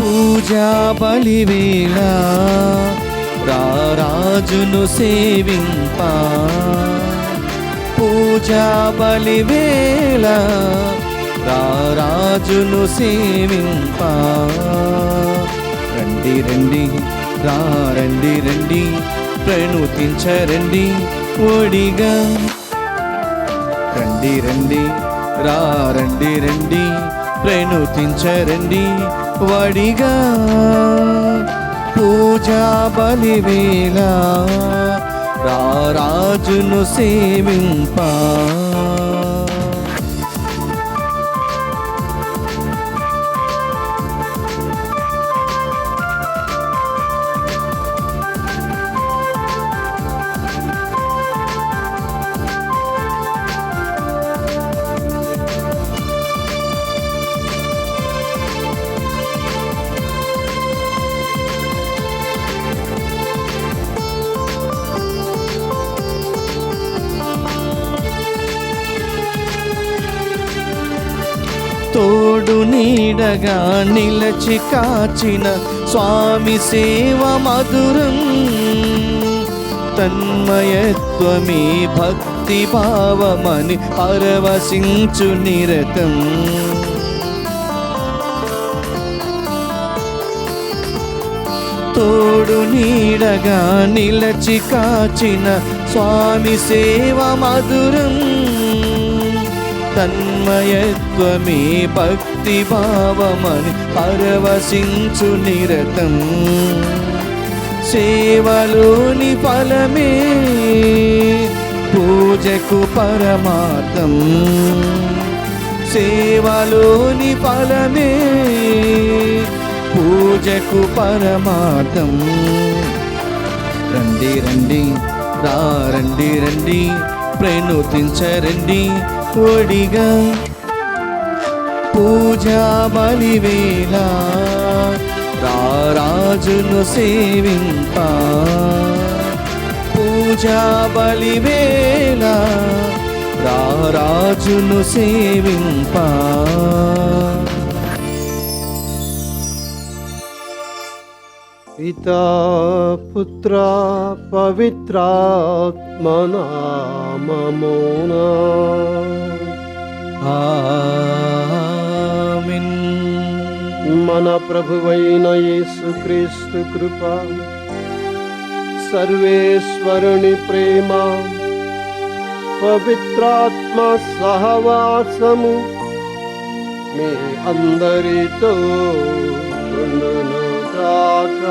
పూజా బలివేళ రారాజును సేవింప. పూజా బలివేళ రారాజును సేవింప. రండి రండి రండి రండి ప్రణుతించరండి ఒడిగా. రండి రండి రండి రండి ప్రణుతించరండి వడిగా. పూజా బలివేళ రారాజును సేవింప. తోడు నీడగా నిలచి కాచిన స్వామి సేవ మధురం. తన్మయత్వమే భక్తి భావమని పరవశించు నిరతం. తోడు నీడగా నిలచి కాచిన స్వామి సేవ మధురం. తన్మయత్వమే భక్తి భావమని పరవశించు నిరతం. సేవలోని ఫలమే పూజకు పరమార్థం. సేవలోని ఫలమే పూజకు పరమార్థం. రండి రండి రండి రండి ప్రణుతించరండి ఒడిగా. పూజా బలివేళ రారాజును సేవింప. పూజా బలివేళ రారాజును సేవింప. పితా పుత్ర పవిత్రాత్మనామమునా ఆమేన్. మన ప్రభువైన యేసుక్రీస్తు కృప, సర్వేశ్వరుని ప్రేమ, పవిత్రాత్మ సహవాసము మీ అందరితో ఉండును గాక.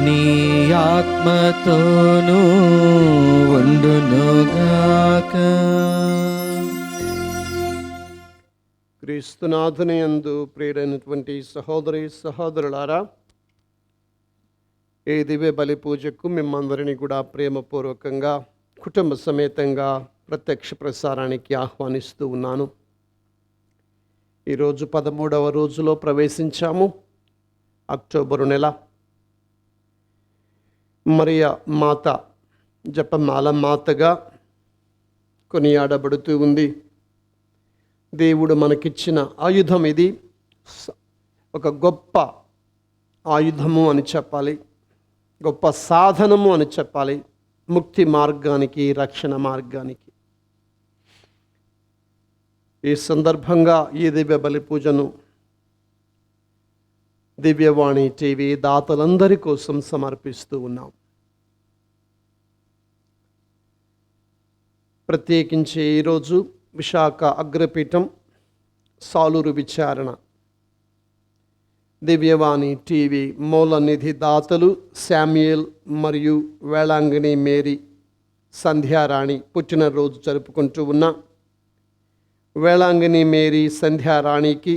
నీ ఆత్మతోనూ ఉండునుగాక. క్రీస్తునాథుని యందు ప్రియరైనటువంటి సహోదరి సహోదరులారా, ఈ దివ్య బలి పూజకు మిమ్మందరినీ కూడా ప్రేమపూర్వకంగా కుటుంబ సమేతంగా ప్రత్యక్ష ప్రసారానికి ఆహ్వానిస్తూ ఉన్నాను. ఈరోజు 13వ రోజులో ప్రవేశించాము. అక్టోబరు నెల. మరియ మాత జపమాల మాతగా కొనియాడబడుతూ ఉంది. దేవుడు మనకిచ్చిన ఆయుధం ఇది. ఒక గొప్ప ఆయుధము అని చెప్పాలి, గొప్ప సాధనము అని చెప్పాలి ముక్తి మార్గానికి, రక్షణ మార్గానికి. ఈ సందర్భంగా ఈ దివ్య బలి పూజను దివ్యవాణి టీవీ దాతలందరి కోసం సమర్పిస్తూ ఉన్నాం. ప్రత్యేకించి ఈరోజు విశాఖ అగ్రపీఠం సాలూరు విచారణ దివ్యవాణి టీవీ మూలనిధి దాతలు శామ్యూయల్ మరియు వేళాంగిణి మేరీ సంధ్యారాణి పుట్టినరోజు జరుపుకుంటూ ఉన్న వేళాంగిణి మేరీ సంధ్యారాణికి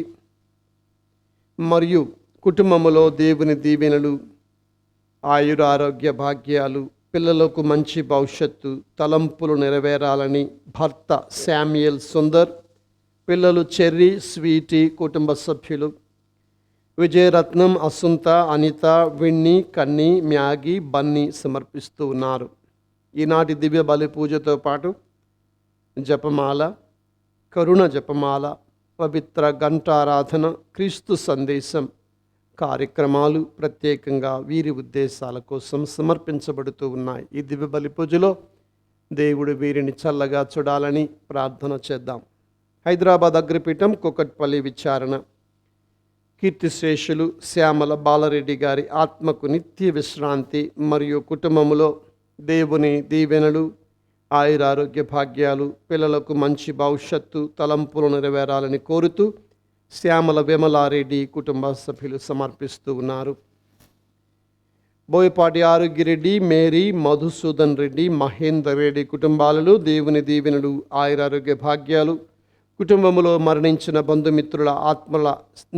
మరియు కుటుంబములో దేవుని దీవెనలు, ఆయురారోగ్య భాగ్యాలు, పిల్లలకు మంచి భవిష్యత్తు, తలంపులు నెరవేరాలని భర్త శామ్యూయల్ సుందర్, పిల్లలు చెర్రీ, స్వీటీ, కుటుంబ సభ్యులు విజయరత్నం, అసుంత, అనిత, విన్ని, కన్నీ, మ్యాగీ, బన్నీ సమర్పిస్తూ ఉన్నారు. ఈనాటి దివ్య బలి పూజతో పాటు జపమాల, కరుణ జపమాల, పవిత్ర గంటారాధన, క్రీస్తు సందేశం, కార్యక్రమాలు ప్రత్యేకంగా వీరి ఉద్దేశాల కోసం సమర్పించబడుతూ ఉన్నాయి. ఈ దివ్య బలి పూజలో దేవుడు వీరిని చల్లగా చూడాలని ప్రార్థన చేద్దాం. హైదరాబాద్ అగ్రపీఠం కూకట్పల్లి విచారణ కీర్తిశేషులు శ్యామల బాలరెడ్డి గారి ఆత్మకు నిత్య విశ్రాంతి మరియు కుటుంబములో దేవుని దీవెనలు, ఆయురారోగ్య భాగ్యాలు, పిల్లలకు మంచి భవిష్యత్తు, తలంపులు నెరవేరాలని కోరుతూ శ్యామల విమలారెడ్డి కుటుంబ సభ్యులు సమర్పిస్తూ ఉన్నారు. బోయపాటి ఆరోగ్యరెడ్డి, మేరీ, మధుసూదన్ రెడ్డి, మహేందర్ రెడ్డి కుటుంబాలలో దేవుని దీవెనలు, ఆయురారోగ్య భాగ్యాలు, కుటుంబంలో మరణించిన బంధుమిత్రుల ఆత్మల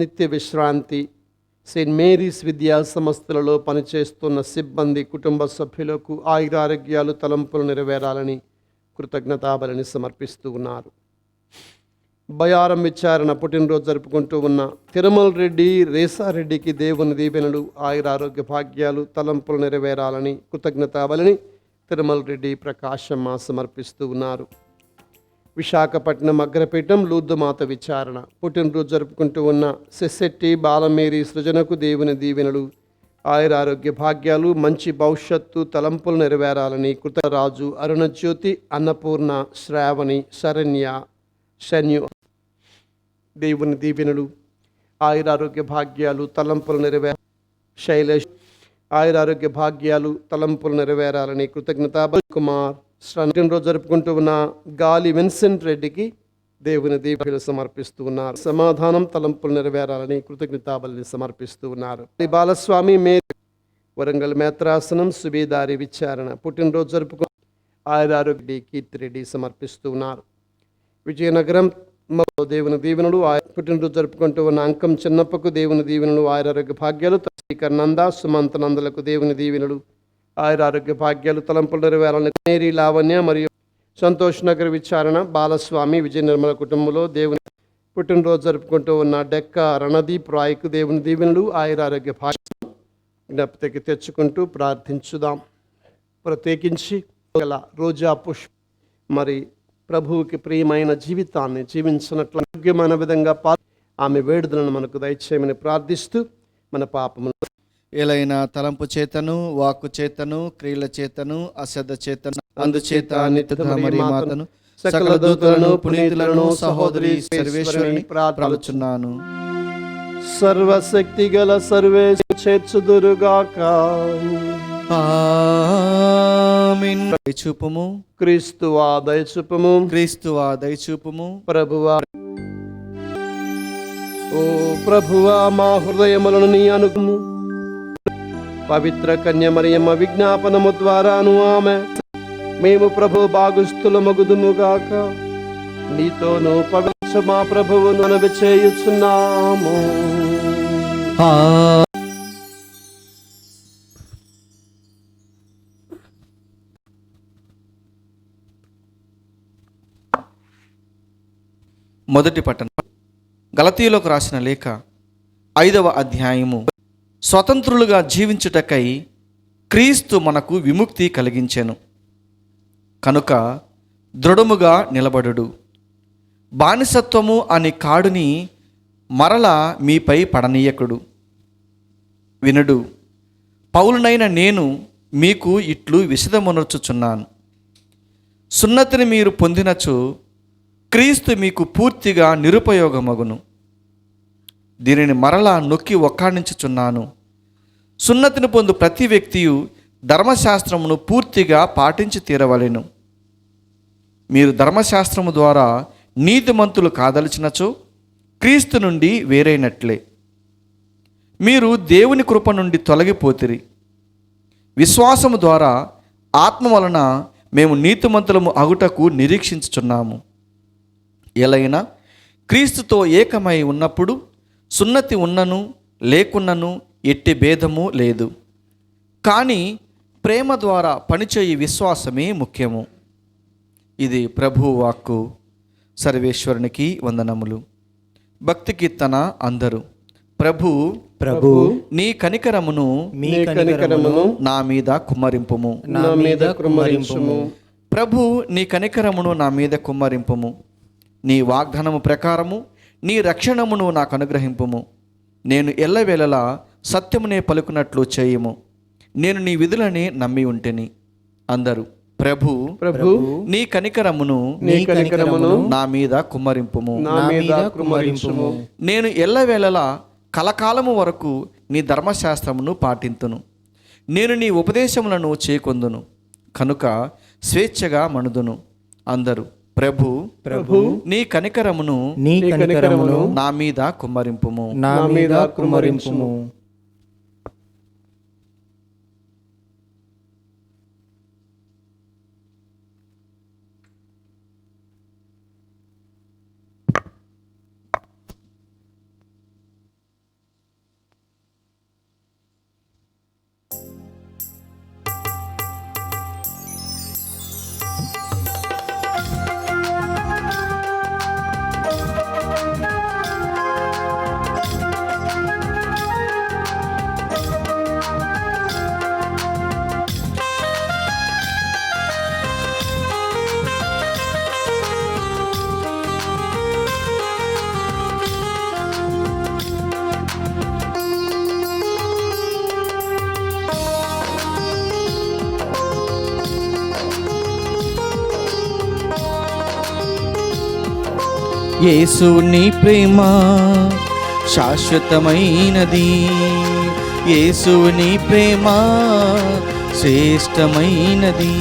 నిత్య విశ్రాంతి, సెయింట్ మేరీస్ విద్యా సంస్థలలో పనిచేస్తున్న సిబ్బంది కుటుంబ సభ్యులకు ఆయురారోగ్యాలు, తలంపులు నెరవేరాలని కృతజ్ఞతాబలిని సమర్పిస్తూ ఉన్నారు. బయారం విచారణ పుట్టినరోజు జరుపుకుంటూ ఉన్న తిరుమల రెడ్డి, రేసారెడ్డికి దేవుని దీవెనలు, ఆయురారోగ్య భాగ్యాలు, తలంపులు నెరవేరాలని కృతజ్ఞతాబలిని తిరుమల రెడ్డి, ప్రకాశమ్మ సమర్పిస్తూ ఉన్నారు. విశాఖపట్నం అగ్రపీఠం లూర్దుమాత విచారణ పుట్టినరోజు జరుపుకుంటూ ఉన్న సెస్సెట్టి బాలమేరీ సృజనకు దేవుని దీవెనలు, ఆయురారోగ్య భాగ్యాలు, మంచి భవిష్యత్తు, తలంపులు నెరవేరాలని కృతరాజు, అరుణజ్యోతి, అన్నపూర్ణ, శ్రావణి, శరణ్య, శన్యు దేవుని దీవెనలు, ఆయురారోగ్య భాగ్యాలు, తలంపులు శైలేష్ ఆయురారోగ్య భాగ్యాలు, తలంపులు నెరవేరాలని కృతజ్ఞత. కుమార్ పుట్టినరోజు జరుపుకుంటూ ఉన్న గాలి విన్సెంట్ రెడ్డికి దేవుని దీవెనలు సమర్పిస్తూ ఉన్నారు. సమాధానం, తలంపులు నెరవేరాలని కృతజ్ఞతాబలిని సమర్పిస్తూ ఉన్నారు. బాలస్వామి, మేరీ, వరంగల్ మేత్రాసనం సుబేదారి విచారణ పుట్టినరోజు జరుపుకున్న ఆయురారోగ్య కీర్తిరెడ్డి సమర్పిస్తూ ఉన్నారు. విజయనగరం దేవుని దీవెనలు, పుట్టినరోజు జరుపుకుంటూ ఉన్న అంకం చిన్నప్పకు దేవుని దీవెనలు, ఆయురారోగ్య భాగ్యాలు, శ్రీకర్ నంద, సుమంత నందలకు దేవుని దీవెనలు, ఆయురారోగ్య భాగ్యాలు, తలంపులు నెరవేరాలని మేరీ, లావణ్య మరియు సంతోష్ నగర్ విచారణ బాలస్వామి, విజయ నిర్మల కుటుంబంలో దేవుని పుట్టినరోజు జరుపుకుంటూ ఉన్న డెక్క రణదీప్ రాయ్కు దేవుని దీవెనలు, ఆయురారోగ్య భాగ్యాలు జ్ఞప్తికి తెచ్చుకుంటూ ప్రార్థించుదాం. ప్రత్యేకించి రోజా పుష్ప మరి ప్రభువుకి ప్రియమైన జీవితాన్ని జీవించినట్లు యోగ్యమైన విధంగా ఆమె వేడుదలను మనకు దయచేయమని ప్రార్థిస్తూ మన పాపములు ఏలైన తలంపు చేతను, వాక్కు చేతను, క్రియల చేతను, అశ్రద్ధ చేతను, అందుచేత నిత్య మరి మాతను, సకల దూతలను, పునీతులను, సహోదరి సర్వేశ్వరుని ప్రార్థిస్తున్నాను. సర్వశక్తి గల సర్వేశ చేర్చుదురుగాక. ఆమేన్. దయచూపుము క్రీస్తువా దయచూపుము, క్రీస్తువా దయచూపుము. ప్రభువా ఓ ప్రభువా మా హృదయములను నీ అనుకుము. పవిత్ర కన్య మరియమ్మ విజ్ఞాపనము ద్వారాను ఆమె మేము ప్రభు భాగస్థులమగుదుముగాక. నీతోను పవిత్ర మా ప్రభువును మనవి చేయుచున్నాము. మొదటి పట్టణం గలతీయులకు రాసిన లేఖ 5వ అధ్యాయము. స్వతంత్రులుగా జీవించుటకై క్రీస్తు మనకు విముక్తి కలిగించెను కనుక దృఢముగా నిలబడుడు. బానిసత్వము అని కాడుని మరల మీపై పడనీయకుడు. వినుడు, పౌలునైన నేను మీకు ఇట్లు విశదమునర్చుచున్నాను. సున్నతిని మీరు పొందినచో క్రీస్తు మీకు పూర్తిగా నిరుపయోగమగును. దీనిని మరలా నొక్కి ఒక్కాణించుచున్నాను. సున్నతిని పొందు ప్రతి వ్యక్తియు ధర్మశాస్త్రమును పూర్తిగా పాటించి తీరవలెను. మీరు ధర్మశాస్త్రము ద్వారా నీతిమంతులు కాదలిచినచో క్రీస్తు నుండి వేరైనట్లే. మీరు దేవుని కృప నుండి తొలగిపోతిరి. విశ్వాసము ద్వారా ఆత్మ వలన మేము నీతిమంతులము అగుటకు నిరీక్షించుచున్నాము. ఎలైనా క్రీస్తుతో ఏకమై ఉన్నప్పుడు సున్నతి ఉన్నను లేకున్నను ఎట్టి భేదము లేదు. కానీ ప్రేమ ద్వారా పనిచేయి విశ్వాసమే ముఖ్యము. ఇది ప్రభువు వాక్కు. సర్వేశ్వరునికి వందనములు. భక్తి కీర్తన అందరూ. ప్రభు నీ కనికరమును నా మీద కుమ్మరింపుము. ప్రభు నీ కనికరమును నా మీద కుమ్మరింపుము. నీ వాగ్దానము ప్రకారము నీ రక్షణమును నాకు అనుగ్రహింపుము. నేను ఎల్లవేళలా సత్యమునే పలుకున్నట్లు చేయము. నేను నీ విధులని నమ్మి ఉంటేని. అందరూ ప్రభు ప్రభు నీ కనికరమును నా మీద కుమ్మరింపుము. నా మీద కుమ్మరించుము. నేను ఎల్లవేళలా కలకాలము వరకు నీ ధర్మశాస్త్రమును పాటింతును. నేను నీ ఉపదేశములను చేకొందును కనుక స్వేచ్ఛగా మణుదును. అందరూ ప్రభు ప్రభు నీ కనికరమును నా మీద కుమ్మరింపుము. నా మీద కుమ్మరించుము. యేసు నీ ప్రేమ శాశ్వతమైనది. యేసు నీ ప్రేమ శ్రేష్టమైనది.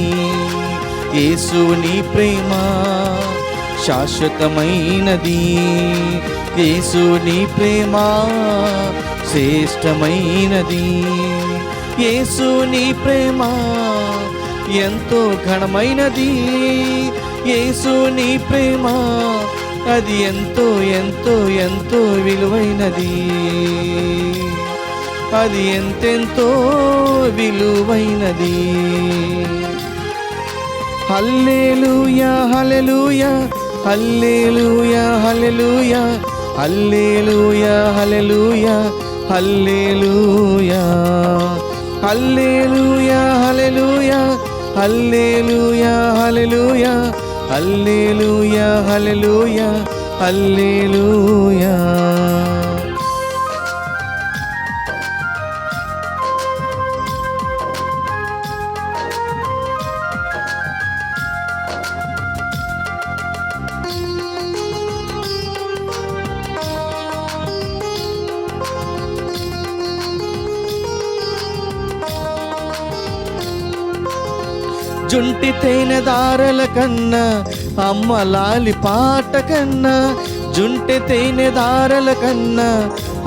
యేసు నీ ప్రేమ శాశ్వతమైనది. యేసు నీ ప్రేమ శ్రేష్టమైనది. యేసు నీ ప్రేమ ఎంతో ఘనమైనది. యేసు నీ ప్రేమ అది ఎంతో ఎంతో ఎంతో విలువైనది. అది ఎంతెంతో విలువైనది. హల్లెలూయా హల్లెలూయా హల్లెలూయా హల్లెలూయా హల్లెలూయా హల్లెలూయా హల్లెలూయా హల్లెలూయా హల్లెలూయా హల్లెలూయా హల్లెలూయా హల్లెలూయా హల్లెలూయా హల్లెలూయా. జుంటి తేనె దారల కన్నా అమ్మ లాలి పాట కన్నా, జుంటి తేనె దారల కన్నా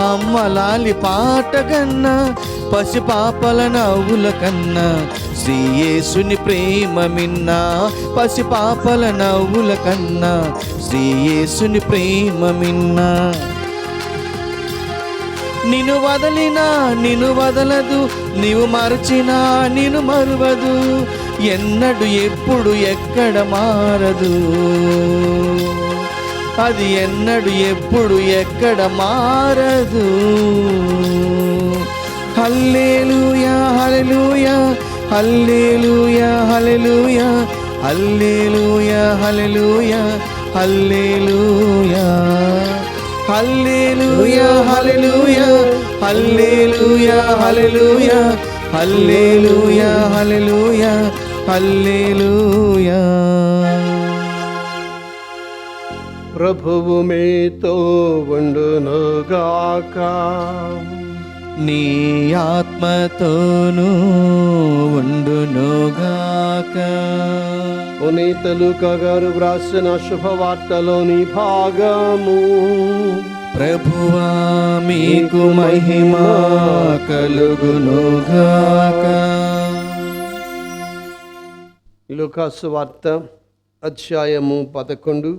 అమ్మ లాలి పాట కన్నా, పసిపాపల నవ్వుల కన్నా శ్రీ యేసుని ప్రేమ మిన్నా. పసిపాపల నవ్వుల కన్నా శ్రీ యేసుని ప్రేమ మిన్నా. నిన్ను వదలినా నిన్ను వదలదు, నీవు మరచినా నిన్ను మరువదు. ఎన్నడు ఎప్పుడు ఎక్కడ మారదు, అది ఎన్నడు ఎప్పుడు ఎక్కడ మారదు. హల్లెలూయా హల్లెలూయా హల్లెలూయా హల్లెలూయా హల్లెలూయా హల్లెలూయా హల్లెలూయా హల్లెలూయా హల్లెలూయా హల్లెలూయా హల్లెలూయా హల్లెలూయా హల్లెలూయా హల్లెలూయా. ప్రభువు మీతో ఉండునుగాక. నీ ఆత్మతోనూ ఉండునుగాక. పునీత లూకా గారు వ్రాసిన శుభవార్తలోని భాగము. ప్రభువా మీకు మహిమ కలుగునుగాక. లూకాసు వార్త అధ్యాయము 11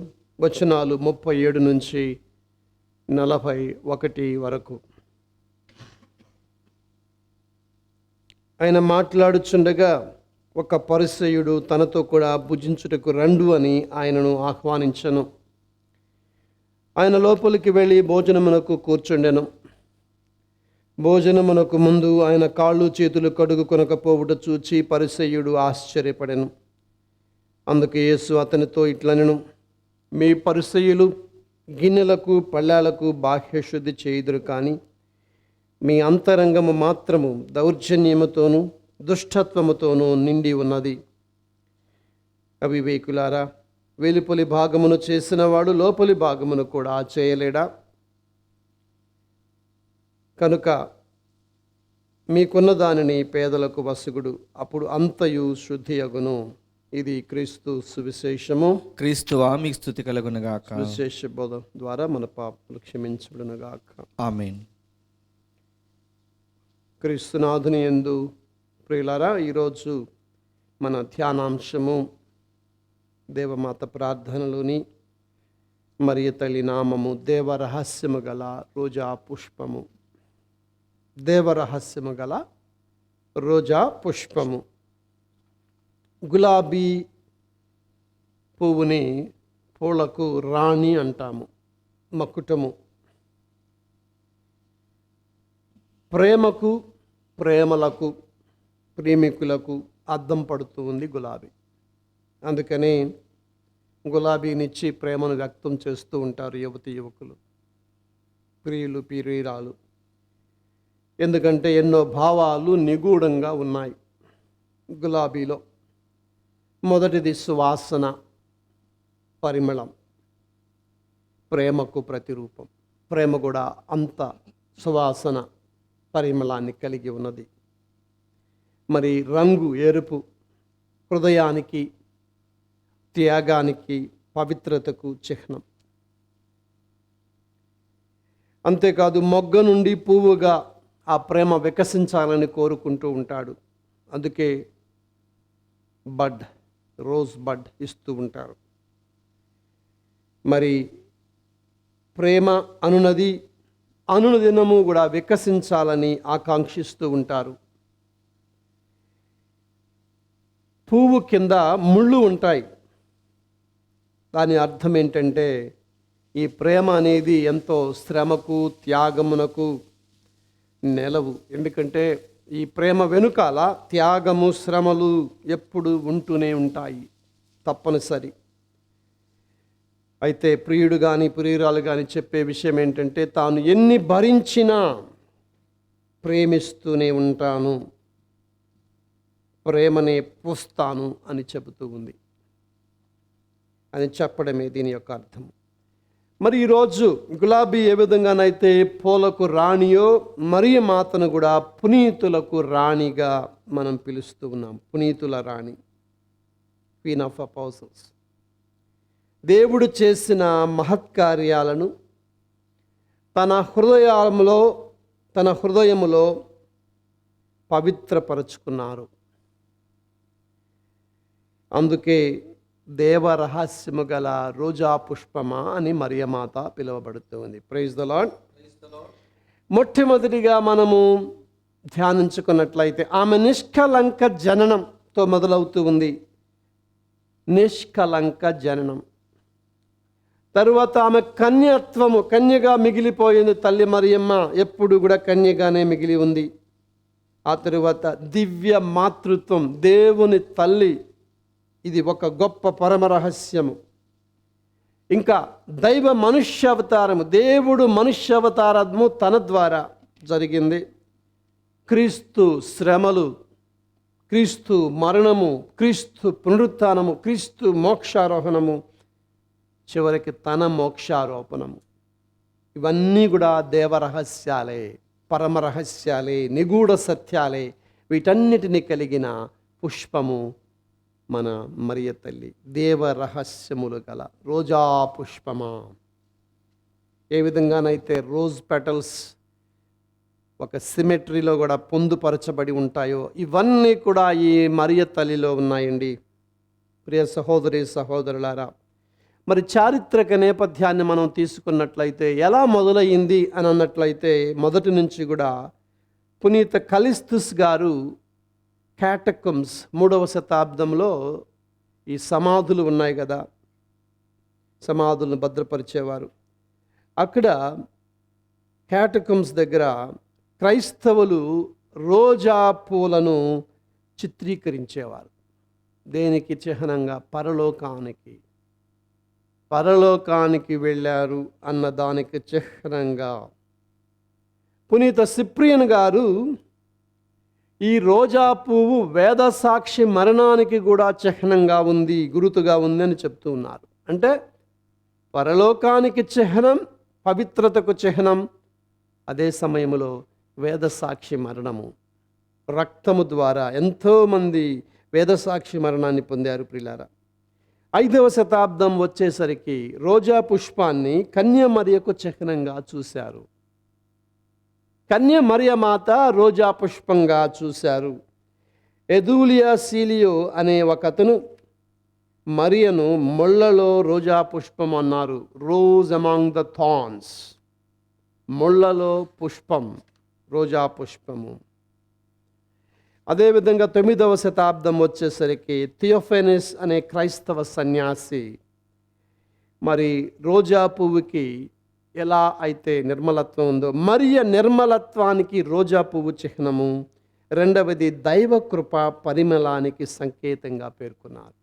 వచనాలు 37 నుంచి 41 వరకు. ఆయన మాట్లాడుచుండగా ఒక పరిసయ్యుడు తనతో కూడా భుజించుటకు రండు అని ఆయనను ఆహ్వానించెను. ఆయన లోపలికి వెళ్ళి భోజనమునకు కూర్చుండెను. భోజనమునకు ముందు ఆయన కాళ్ళు చేతులు కడుగుకొనకపోవుట చూచి పరిసయ్యుడు ఆశ్చర్యపడెను. అందుకు యేసు అతనితో ఇట్లనెను, మీ పరిసయ్యులు గిన్నెలకు పళ్ళాలకు బాహ్య శుద్ధి చేయుదురు, కానీ మీ అంతరంగము మాత్రము దౌర్జన్యముతోనూ దుష్టత్వముతోనూ నిండి ఉన్నది. అవివేకులారా, వెలుపలి భాగమును చేసినవాడు లోపలి భాగమును కూడా చేయలేడా? కనుక మీకున్న దానిని పేదలకు వసుగుడు, అప్పుడు అంతయు శుద్ధి అగును. ఇది క్రీస్తు సువిశేషము. క్రీస్తువా మీకు స్తుతి కలుగునుగాక. విశేష బోధ ద్వారా మన పాపములు క్షమించబడునుగాక. ఆమేన్. క్రీస్తునాథుని యందు ప్రియులారా, ఈరోజు మన ధ్యానాంశము దేవమాత ప్రార్థనలోని మరియ తల్లి నామము దేవరహస్యము గల రోజా పుష్పము. దేవరహస్యము గల రోజా పుష్పము. గులాబీ పువ్వుని పూలకు రాణి అంటాము, మకుటము. ప్రేమకు, ప్రేమలకు, ప్రేమికులకు అద్దం పడుతూ ఉంది గులాబీ. అందుకని గులాబీనిచ్చి ప్రేమను వ్యక్తం చేస్తూ ఉంటారు యువతి యువకులు, ప్రియులు ప్రియురాలు. ఎందుకంటే ఎన్నో భావాలు నిగూఢంగా ఉన్నాయి గులాబీలో. మొదటిది సువాసన, పరిమళం, ప్రేమకు ప్రతిరూపం. ప్రేమ కూడా అంత సువాసన, పరిమళాన్ని కలిగి ఉన్నది. మరి రంగు ఎరుపు, హృదయానికి, త్యాగానికి, పవిత్రతకు చిహ్నం. అంతేకాదు మొగ్గ నుండి పువ్వుగా ఆ ప్రేమ వికసించాలని కోరుకుంటూ ఉంటాడు. అందుకే బడ్, రోజ్ బడ్ ఇస్తూ ఉంటారు. మరి ప్రేమ అనుదినము కూడా వికసించాలని ఆకాంక్షిస్తూ ఉంటారు. పువ్వు కింద ముళ్ళు ఉంటాయి. దాని అర్థం ఏంటంటే ఈ ప్రేమ అనేది ఎంతో శ్రమకు, త్యాగమునకు నెలవు. ఎందుకంటే ఈ ప్రేమ వెనుకాల త్యాగము, శ్రమలు ఎప్పుడు ఉంటూనే ఉంటాయి, తప్పనిసరి. అయితే ప్రియుడు కానీ ప్రియురాలు కానీ చెప్పే విషయం ఏంటంటే తాను ఎన్ని భరించినా ప్రేమిస్తూనే ఉంటాను, ప్రేమనే పోస్తాను అని చెబుతూ ఉంది అని చెప్పడమే దీని యొక్క అర్థం. మరి ఈరోజు గులాబీ ఏ విధంగానైతే పూలకు రాణియో, మరియ మాతను కూడా పునీతులకు రాణిగా మనం పిలుస్తూ ఉన్నాం. పునీతుల రాణి, క్వీన్ ఆఫ్ అపోస్టల్స్. దేవుడు చేసిన మహత్కార్యాలను తన హృదయములో పవిత్రపరుచుకున్నారు. అందుకే దేవరహస్యము గల రోజా పుష్పమా అని మరియమాత పిలువబడుతుంది. Praise the lord. మొట్టమొదటిగా మనము ధ్యానించుకున్నట్లయితే ఆమె నిష్కలంక జననంతో మొదలవుతూ ఉంది. నిష్కలంక జననం. తరువాత ఆమె కన్యత్వము, కన్యగా మిగిలిపోయింది తల్లి మరియమ్మ. ఎప్పుడు కూడా కన్యగానే మిగిలి ఉంది. ఆ తరువాత దివ్య మాతృత్వం, దేవుని తల్లి. ఇది ఒక గొప్ప పరమ రహస్యము. ఇంకా దైవ మనుష్యావతారము, దేవుడు మనుష్యావతారము తన ద్వారా జరిగింది. క్రీస్తు శ్రమలు, క్రీస్తు మరణము, క్రీస్తు పునరుత్థానము, క్రీస్తు మోక్షారోహణము, చివరికి తన మోక్షారోపణము. ఇవన్నీ కూడా దేవరహస్యాలే, పరమ రహస్యాలే, నిగూఢ సత్యాలే. వీటన్నిటిని కలిగిన పుష్పము మన మరియ తల్లి. దేవరహస్యములు గల రోజా పుష్పమా. ఏ విధంగానైతే రోజ్ పెటల్స్ ఒక సిమెట్రీలో కూడా పొందుపరచబడి ఉంటాయో, ఇవన్నీ కూడా ఈ మరియ తల్లిలో ఉన్నాయండి. ప్రియ సహోదరి సహోదరులారా, మరి చారిత్రక నేపథ్యాన్ని మనం తీసుకున్నట్లయితే ఎలా మొదలయ్యింది అని అన్నట్లయితే, మొదటి నుంచి కూడా పునీత కలిస్తుస్ గారు క్యాటకమ్స్ 3వ శతాబ్దంలో ఈ సమాధులు ఉన్నాయి కదా, సమాధులను భద్రపరిచేవారు. అక్కడ క్యాటకమ్స్ దగ్గర క్రైస్తవులు రోజా పూలను చిత్రీకరించేవారు. దేనికి చిహ్నంగా? పరలోకానికి వెళ్ళారు అన్న దానికి చిహ్నంగా పునీత సిప్రియన్ గారు ఈ రోజా పువ్వు వేద సాక్షి మరణానికి కూడా చిహ్నంగా ఉంది, గురుతుగా ఉంది అని చెప్తూ ఉన్నారు. అంటే పరలోకానికి చిహ్నం, పవిత్రతకు చిహ్నం, అదే సమయంలో వేద సాక్షి మరణము. రక్తము ద్వారా ఎంతోమంది వేద సాక్షి మరణాన్ని పొందారు ప్రియులారా. 5వ శతాబ్దం వచ్చేసరికి రోజా పుష్పాన్ని కన్య మరియకు చిహ్నంగా చూశారు. కన్య మరియ మాత రోజా పుష్పంగా చూశారు. ఎదూలియా సీలియో అనే ఒక అతను మరియను ముళ్ళలో రోజా పుష్పం అన్నారు. రోజ్ అమాంగ్ ద థార్న్స్, ముళ్ళలో పుష్పం, రోజా పుష్పము. అదేవిధంగా 9వ శతాబ్దం వచ్చేసరికి థియోఫెనస్ అనే క్రైస్తవ సన్యాసి మరి రోజా పువ్వుకి ఎలా అయితే నిర్మలత్వం ఉందో, మరియ నిర్మలత్వానికి రోజా పువ్వు చిహ్నము. రెండవది దైవ కృప పరిమళానికి సంకేతంగా పేర్కొన్నారు.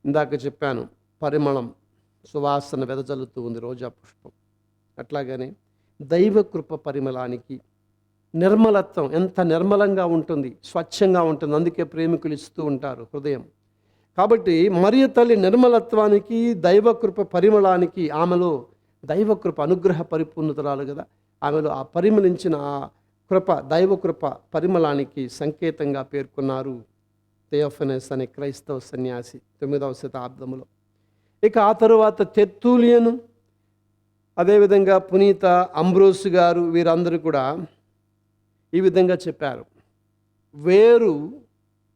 ఇందాక చెప్పాను, పరిమళం, సువాసన వెదజల్లుతూ ఉంది రోజా పుష్పం. అట్లాగనే దైవ కృప పరిమళానికి, నిర్మలత్వం ఎంత నిర్మలంగా ఉంటుంది, స్వచ్ఛంగా ఉంటుంది. అందుకే ప్రేమికులు ఇస్తూ ఉంటారు హృదయం. కాబట్టి మరియ తల్లి నిర్మలత్వానికి, దైవకృప పరిమళానికి, ఆమెలో దైవకృప అనుగ్రహ పరిపూర్ణతరాలు కదా, ఆమెలో ఆ పరిమళించిన ఆ కృప, దైవకృప పరిమళానికి సంకేతంగా పేర్కొన్నారు థియోఫెనస్ అనే క్రైస్తవ సన్యాసి 9వ శతాబ్దంలో. ఇక ఆ తరువాత తెర్తూలియను, అదేవిధంగా పునీత అంబ్రోస్ గారు, వీరందరూ కూడా ఈ విధంగా చెప్పారు. వేరు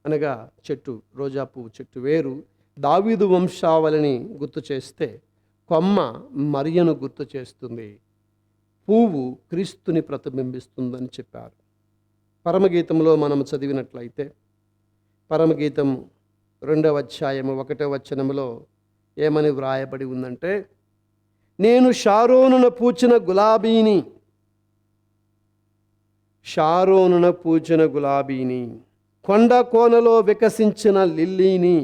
అనగా చెట్టు, రోజా పువ్వు చెట్టు వేరు దావీదు వంశావళిని గుర్తు చేస్తే, కొమ్మ మరియను గుర్తు చేస్తుంది, పువ్వు క్రీస్తుని ప్రతిబింబిస్తుందని చెప్పారు. పరమగీతంలో మనం చదివినట్లయితే, పరమగీతం 2వ అధ్యాయము 1వ వచనములో ఏమని వ్రాయబడి ఉందంటే, నేను షారోనున పూచిన గులాబీని, షారోనున పూచిన గులాబీని, కొండ కోనలో వికసించిన లిల్లీని.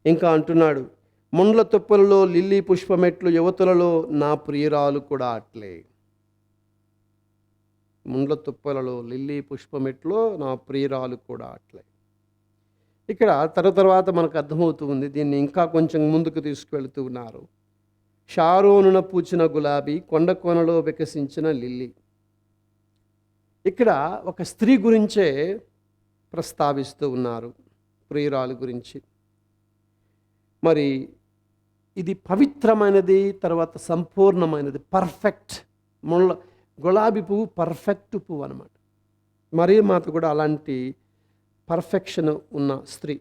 ఇంకా అంటున్నాడు, ముండ్ల తుప్పలలో లిల్లీ పుష్పమెట్లు యువతులలో నా ప్రియురాలు కూడా అట్లే. ముండ్ల తుప్పలలో లిల్లీ పుష్పమెట్లో నా ప్రియురాలు కూడా అట్లే. ఇక్కడ తర్వాత మనకు అర్థమవుతుంది, దీన్ని ఇంకా కొంచెం ముందుకు తీసుకువెళుతూ ఉన్నారు. షారోనున పూచిన గులాబీ, కొండ కోనలో వికసించిన లిల్లీ. ఇక్కడ ఒక స్త్రీ గురించే ప్రస్తావిస్తూ ఉన్నారు, ప్రియురాలు గురించి. మరి ఇది పవిత్రమైనది, తర్వాత సంపూర్ణమైనది, పర్ఫెక్ట్. గులాబీ పువ్వు పర్ఫెక్ట్ పువ్వు అన్నమాట. మరియ మాత కూడా అలాంటి పర్ఫెక్షన్ ఉన్న స్త్రీ.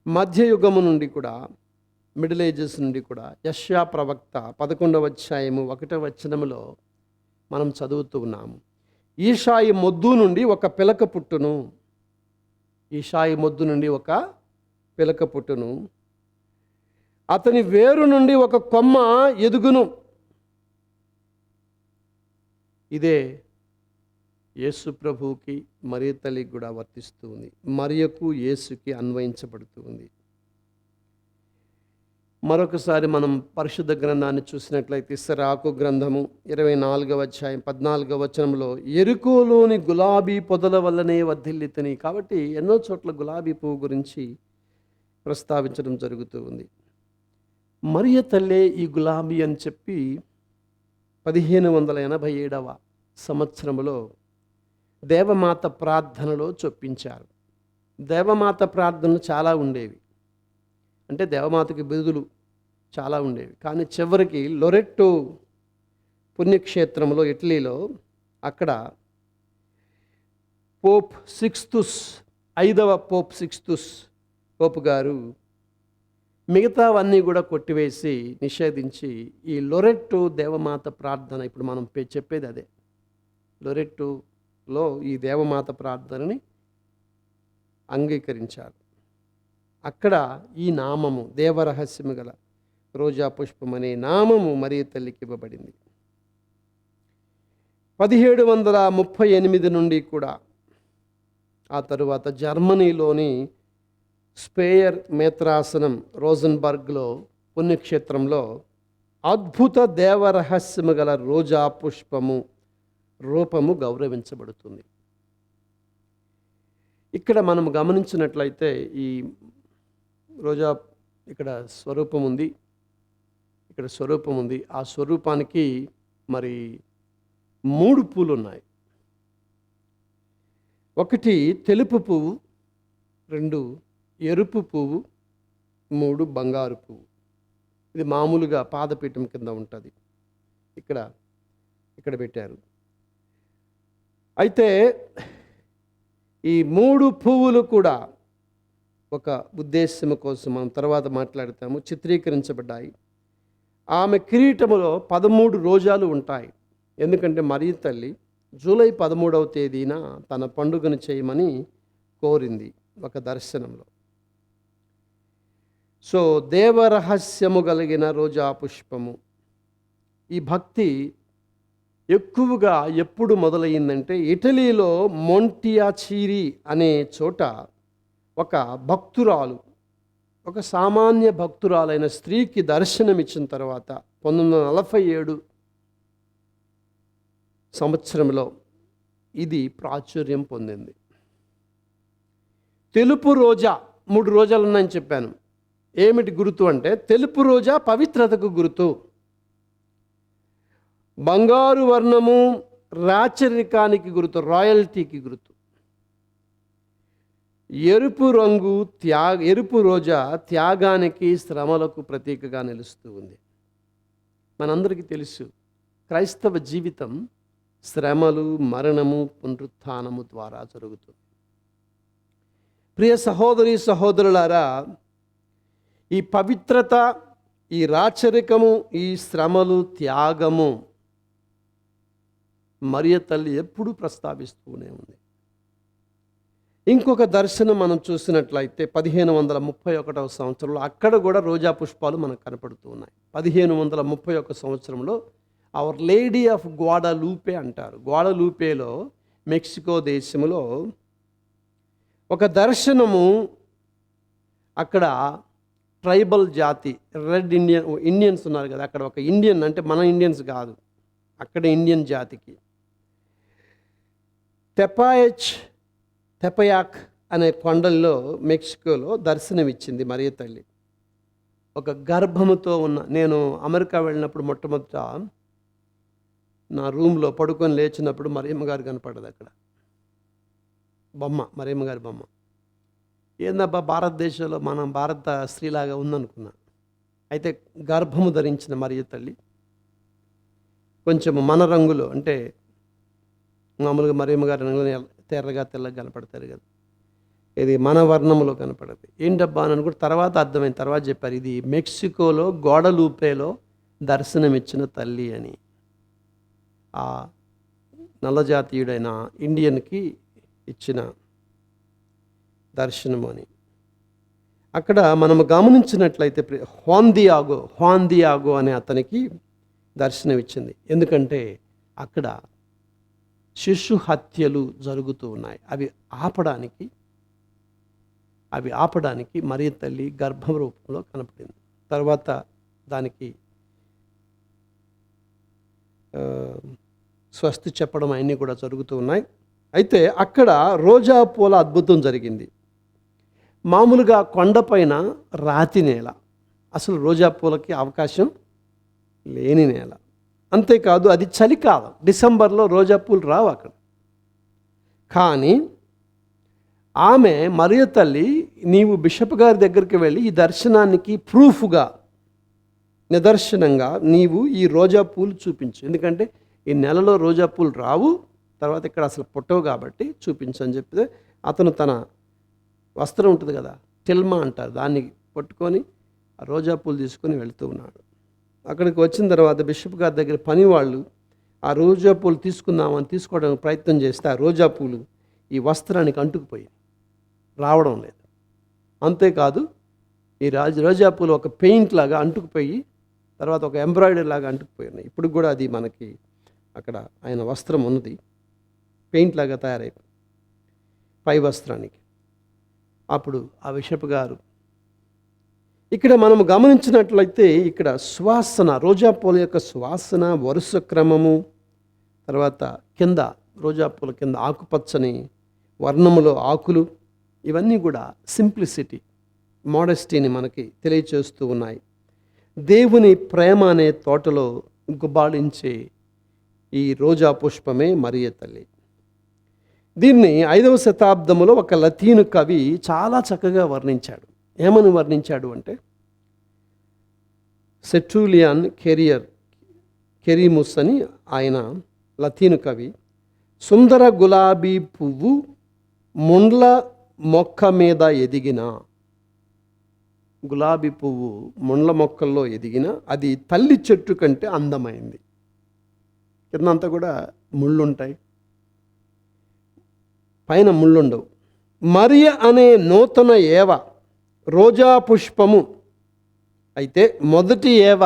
మధ్యయుగము నుండి కూడా, మిడిల్ ఏజెస్ నుండి కూడా యెషయా ప్రవక్త 11వ అధ్యాయము 1వ వచనములో మనం చదువుతూ ఉన్నాము. ఈషాయి మొద్దు నుండి ఒక పిలక పుట్టును, ఈషాయి మొద్దు నుండి ఒక పిలక పుట్టును, అతని వేరు నుండి ఒక కొమ్మ ఎదుగును. ఇదే యేసు ప్రభువుకి, మరియ తల్లికి కూడా వర్తిస్తూ ఉంది. మరియకు యేసుకి అన్వయించబడుతూ ఉంది. మరొకసారి మనం పరిశుద్ధ గ్రంథాన్ని చూసినట్లయితే, సిరాకు గ్రంథము 24వ అధ్యాయం 14వ వచనంలో, ఎరుకోలోని గులాబీ పొదల వల్లనే వర్ధిల్లితని. కాబట్టి ఎన్నో చోట్ల గులాబీ పువ్వు గురించి ప్రస్తావించడం జరుగుతూ ఉంది. మరియ తల్లే ఈ గులాబీ అని చెప్పి 1587వ సంవత్సరంలో దేవమాత ప్రార్థనలో చొప్పించారు. దేవమాత ప్రార్థనలు చాలా ఉండేవి, అంటే దేవమాతకి బిరుదులు చాలా ఉండేవి. కానీ చివరికి లొరెట్టో పుణ్యక్షేత్రంలో, ఇటలీలో, అక్కడ పోప్ సిక్స్తుస్, 5వ పోప్ సిక్స్తుస్ పోపు గారు మిగతావన్నీ కూడా కొట్టివేసి, నిషేధించి, ఈ లొరెట్టో దేవమాత ప్రార్థన, ఇప్పుడు మనం చెప్పేది అదే, లొరెట్టోలో ఈ దేవమాత ప్రార్థనని అంగీకరించారు. అక్కడ ఈ నామము, దేవరహస్యము గల రోజా పుష్పం అనే నామము మరియ తల్లికి ఇవ్వబడింది. 1738 నుండి కూడా, ఆ తరువాత జర్మనీలోని స్పేయర్ మేత్రాసనం రోజన్బర్గ్లో పుణ్యక్షేత్రంలో అద్భుత దేవరహస్యము గల రోజా పుష్పము రూపము గౌరవించబడుతుంది. ఇక్కడ మనం గమనించినట్లయితే ఈ రోజా ఇక్కడ స్వరూపం ఉంది, ఇక్కడ స్వరూపం ఉంది. ఆ స్వరూపానికి మరి 3 పూలు ఉన్నాయి. ఒకటి తెలుపు పువ్వు, 2 ఎరుపు పువ్వు, 3 బంగారు పువ్వు. ఇది మామూలుగా పాదపీఠం కింద ఉంటుంది. ఇక్కడ పెట్టారు. అయితే ఈ 3 పువ్వులు కూడా ఒక ఉద్దేశం కోసం మనం తర్వాత మాట్లాడతాము, చిత్రీకరించబడ్డాయి. ఆమె కిరీటములో 13 రోజాలు ఉంటాయి. ఎందుకంటే మరియ తల్లి జూలై 13వ తేదీన తన పండుగను చేయమని కోరింది ఒక దర్శనంలో. సో దేవరహస్యము కలిగిన రోజా పుష్పము. ఈ భక్తి ఎక్కువగా ఎప్పుడు మొదలయ్యిందంటే ఇటలీలో మొంటియాచీరి అనే చోట ఒక భక్తురాలు, ఒక సామాన్య భక్తురాలైన స్త్రీకి దర్శనమిచ్చిన తర్వాత 1947 సంవత్సరంలో ఇది ప్రాచుర్యం పొందింది. తెలుపు రోజా 3 రోజాలు ఉన్నాయని చెప్పాను. ఏమిటి గుర్తు అంటే తెలుపు రోజా పవిత్రతకు గుర్తు, బంగారు వర్ణము రాచరికానికి గుర్తు, రాయల్టీకి గుర్తు. ఎరుపు రంగు ఎరుపు రోజా త్యాగానికి శ్రమలకు ప్రతీకగా నిలుస్తూ ఉంది. మనందరికీ తెలుసు క్రైస్తవ జీవితం శ్రమలు, మరణము, పునరుత్థానము ద్వారా జరుగుతుంది. ప్రియ సహోదరి సహోదరులారా, ఈ పవిత్రత, ఈ రాచరికము, ఈ శ్రమలు, త్యాగము మరియ తల్లి ఎప్పుడూ ప్రస్తావిస్తూనే ఉంది. ఇంకొక దర్శనం మనం చూసినట్లయితే 1531 సంవత్సరంలో అక్కడ కూడా రోజా పుష్పాలు మనకు కనపడుతూ ఉన్నాయి. 1531 సంవత్సరంలో అవర్ లేడీ ఆఫ్ గ్వాడలూపే అంటారు. గ్వాడలూపేలో మెక్సికో దేశంలో ఒక దర్శనము. అక్కడ ట్రైబల్ జాతి రెడ్ ఇండియన్స్ ఉన్నారు కదా, అక్కడ ఒక ఇండియన్, అంటే మన ఇండియన్స్ కాదు, అక్కడ ఇండియన్ జాతికి తెపయాక్ అనే కొండల్లో మెక్సికోలో దర్శనమిచ్చింది మరియ తల్లి. ఒక గర్భముతో ఉన్న, నేను అమెరికా వెళ్ళినప్పుడు మొట్టమొదట నా రూమ్లో పడుకొని లేచినప్పుడు మరియమ్మ గారు కనపడదు. అక్కడ బొమ్మ, మరియమ్మ గారి బొమ్మ. ఏందబ్బా భారతదేశంలో మనం భారత స్త్రీలాగా ఉందనుకున్నా. అయితే గర్భము ధరించిన మరియ తల్లి కొంచెం మన రంగులో, అంటే మామూలుగా మరియమ్మ గారి రంగులో తెల్లగా కనపడతారు కదా, ఇది మన వర్ణంలో కనపడదు. ఏంటబ్బా అని అనుకుంటే తర్వాత అర్థమైంది, తర్వాత చెప్పారు ఇది మెక్సికోలో గ్వాడలూపేలో దర్శనమిచ్చిన తల్లి అని. ఆ నల్లజాతీయుడైన ఇండియన్కి ఇచ్చిన దర్శనము అని. అక్కడ మనము గమనించినట్లయితే హ్వాందియాగో అనే అతనికి దర్శనం ఇచ్చింది. ఎందుకంటే అక్కడ శిశు హత్యలు జరుగుతూ ఉన్నాయి. అవి ఆపడానికి మరియ తల్లి గర్భం రూపంలో కనపడింది. తర్వాత దానికి స్వస్తి చెప్పడం అవన్నీ కూడా జరుగుతూ ఉన్నాయి. అయితే అక్కడ రోజా పూల అద్భుతం జరిగింది. మామూలుగా కొండపైన రాతి నేల, అసలు రోజా పూలకి అవకాశం లేని నేల. అంతేకాదు అది చలికాలం, డిసెంబర్లో రోజా పూలు రావు అక్కడ. కానీ ఆమె మరియ తల్లి, నీవు బిషప్ గారి దగ్గరికి వెళ్ళి ఈ దర్శనానికి ప్రూఫ్గా, నిదర్శనంగా నీవు ఈ రోజా పూలు చూపించు, ఎందుకంటే ఈ నెలలో రోజా పూలు రావు, తర్వాత ఇక్కడ అసలు పుట్టవు కాబట్టి చూపించని చెప్తే అతను తన వస్త్రం ఉంటుంది కదా, టిల్మా అంటారు, దాన్ని పట్టుకొని ఆ రోజా పూలు తీసుకొని వెళుతూ ఉన్నాడు. అక్కడికి వచ్చిన తర్వాత బిషప్ గారి దగ్గర పని వాళ్ళు ఆ రోజా పూలు తీసుకోవడానికి ప్రయత్నం చేస్తే ఆ రోజా పూలు ఈ వస్త్రానికి అంటుకుపోయి రావడం లేదు. అంతేకాదు ఈ రోజా పూలు ఒక పెయింట్ లాగా అంటుకుపోయి, తర్వాత ఒక ఎంబ్రాయిడరీ లాగా అంటుకుపోయి ఉన్నాయి. ఇప్పుడు కూడా అది మనకి అక్కడ ఆయన వస్త్రం ఉన్నది, పెయింట్ లాగా తయారైపోయి పై వస్త్రానికి. అప్పుడు ఆ బిషప్ గారు ఇక్కడ మనం గమనించినట్లయితే ఇక్కడ సువాసన, రోజా పూల యొక్క సువాసన, వరుస క్రమము, తర్వాత కింద రోజా పూల కింద ఆకుపచ్చని వర్ణములో ఆకులు, ఇవన్నీ కూడా సింప్లిసిటీ, మోడెస్టీని మనకి తెలియచేస్తూ ఉన్నాయి. దేవుని ప్రేమ అనే తోటలో గుబాళించే ఈ రోజా పుష్పమే మరియ తల్లి. దీన్ని 5వ శతాబ్దంలో ఒక లతీను కవి చాలా చక్కగా వర్ణించాడు. ఏమని వర్ణించాడు అంటే, సెటూలియన్ కెరీముస్ అని ఆయన లతీను కవి, సుందర గులాబీ పువ్వు ముండ్ల మొక్క మీద ఎదిగిన, గులాబీ పువ్వు ముండ్ల మొక్కల్లో ఎదిగిన అది తల్లి చెట్టు కంటే అందమైంది. కిందంతా కూడా ముళ్ళుంటాయి, పైన ముళ్ళుండవు. మరియ అనే నూతన ఏవ రోజా పుష్పము అయితే మొదటి ఏవ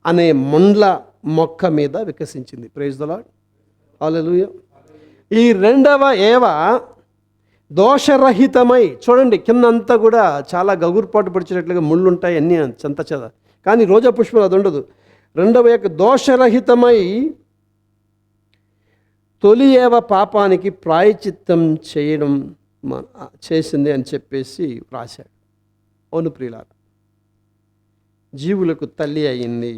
అనే ముండ్ల మొక్క మీద వికసించింది. ప్రైజ్ ద లార్డ్, హల్లెలూయా. ఈ రెండవ ఏవ దోషరహితమై, చూడండి కిందంతా కూడా చాలా గగుర్పాటు పడిచేటట్లుగా ముళ్ళు ఉంటాయి, అన్నీ చెంత చెద, కానీ రోజా పుష్పం అది ఉండదు. రెండవ యొక్క దోషరహితమై తొలి ఏవ పాపానికి ప్రాయచిత్తం చేయడం చేసింది అని చెప్పేసి రాశాడు. అవును ప్రియులారా, జీవులకు తల్లి అయింది.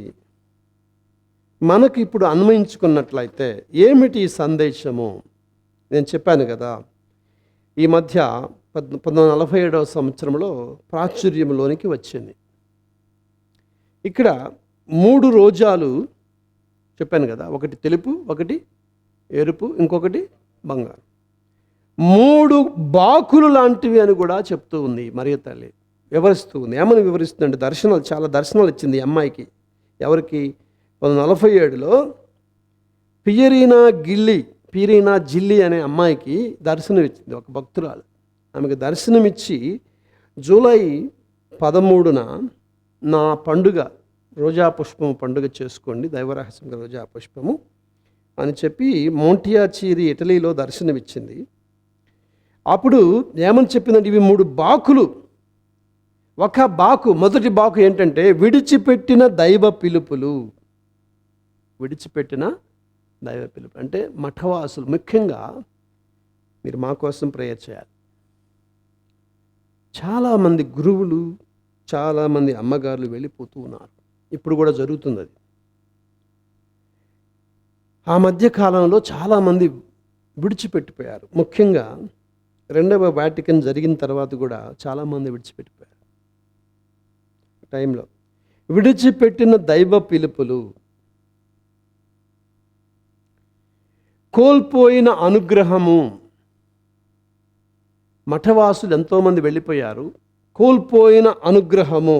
మనకు ఇప్పుడు అన్వయించుకున్నట్లయితే ఏమిటి ఈ సందేశము? నేను చెప్పాను కదా, ఈ మధ్య 1947వ సంవత్సరంలో ప్రాచుర్యంలోనికి వచ్చింది. ఇక్కడ 3 రోజాలు చెప్పాను కదా, ఒకటి తెలుపు, ఒకటి ఎరుపు, ఇంకొకటి బంగారు, 3 బాకులు లాంటివి అని కూడా చెప్తూ ఉంది మరియ తల్లి, వివరిస్తూ ఉంది. ఏమని వివరిస్తుందంటే, దర్శనాలు, చాలా దర్శనాలు ఇచ్చింది ఈ అమ్మాయికి. ఎవరికి? 1947లో పీరీనా జిల్లి అనే అమ్మాయికి దర్శనం ఇచ్చింది ఒక భక్తురాలు. ఆమెకు దర్శనమిచ్చి జూలై 13న నా పండుగ రోజా పుష్పము పండుగ చేసుకోండి, దైవరహస్యంగా రోజా పుష్పము అని చెప్పి మోంటియాచీరి ఇటలీలో దర్శనమిచ్చింది. అప్పుడు ఏమని చెప్పిందంటే, ఇవి 3 బాకులు. ఒక బాకు, మొదటి బాకు ఏంటంటే విడిచిపెట్టిన దైవ పిలుపులు. విడిచిపెట్టిన దైవ పిలుపు అంటే మఠవాసులు, ముఖ్యంగా మీరు మా కోసం ప్రేయర్ చేయాలి. చాలామంది గురువులు, చాలామంది అమ్మగారులు వెళ్ళిపోతూ ఉన్నారు. ఇప్పుడు కూడా జరుగుతుంది అది. ఆ మధ్య కాలంలో చాలామంది విడిచిపెట్టిపోయారు. ముఖ్యంగా 2వ వాటికన్ జరిగిన తర్వాత కూడా చాలామంది విడిచిపెట్టిపోయారు. టైంలో విడిచిపెట్టిన దైవ పిలుపులు, కోల్పోయిన అనుగ్రహము. మఠవాసులు ఎంతోమంది వెళ్ళిపోయారు. కోల్పోయిన అనుగ్రహము,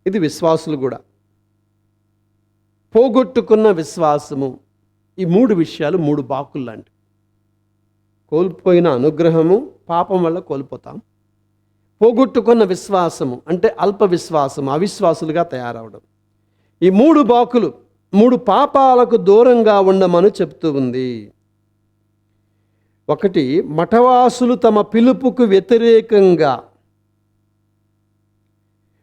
ఇది విశ్వాసులు కూడా. పోగొట్టుకున్న విశ్వాసము. ఈ 3 విషయాలు 3 బాకులు లాంటివి. కోల్పోయిన అనుగ్రహము, పాపం వల్ల కోల్పోతాం. పోగొట్టుకున్న విశ్వాసము అంటే అల్ప విశ్వాసము, అవిశ్వాసులుగా తయారవడం. ఈ 3 బాకులు 3 పాపాలకు దూరంగా ఉండమని చెప్తూ ఉంది. ఒకటి, మఠవాసులు తమ పిలుపుకు వ్యతిరేకంగా,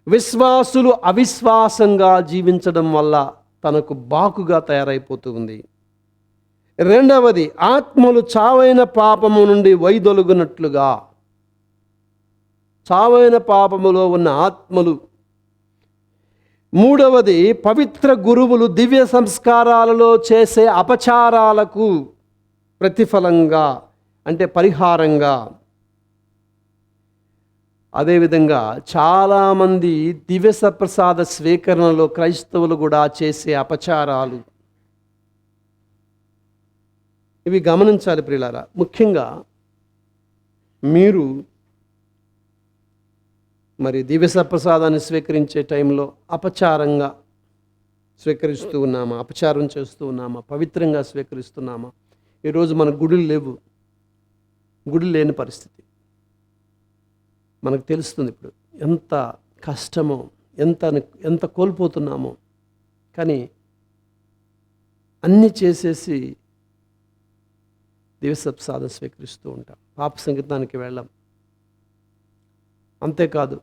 విశ్వాసులు అవిశ్వాసంగా జీవించడం వల్ల తనకు బాకుగా తయారైపోతూ ఉంది. రెండవది, ఆత్మలు చావైన పాపము నుండి వైదొలుగునట్లుగా, చావైన పాపములో ఉన్న ఆత్మలు. మూడవది, పవిత్ర గురువులు దివ్య సంస్కారాలలో చేసే అపచారాలకు ప్రతిఫలంగా అంటే పరిహారంగా. అదేవిధంగా చాలామంది దివ్య ప్రసాద స్వీకరణలో క్రైస్తవులు కూడా చేసే అపచారాలు, ఇవి గమనించాలి ప్రియులారా. ముఖ్యంగా మీరు మరి దివ్య ప్రసాదాన్ని స్వీకరించే టైంలో అపచారంగా స్వీకరిస్తూ ఉన్నామా, అపచారం చేస్తూ ఉన్నామా, పవిత్రంగా స్వీకరిస్తున్నామా? ఈరోజు మన గుడులు లేవు, గుడి లేని పరిస్థితి మనకు తెలుస్తుంది. ఇప్పుడు ఎంత కష్టమో, ఎంత కోల్పోతున్నామో. కానీ అన్నీ చేసేసి దివ్య ప్రసాదం స్వీకరిస్తూ ఉంటాం, పాప సంగీతానికి వెళ్ళాం. అంతేకాదు,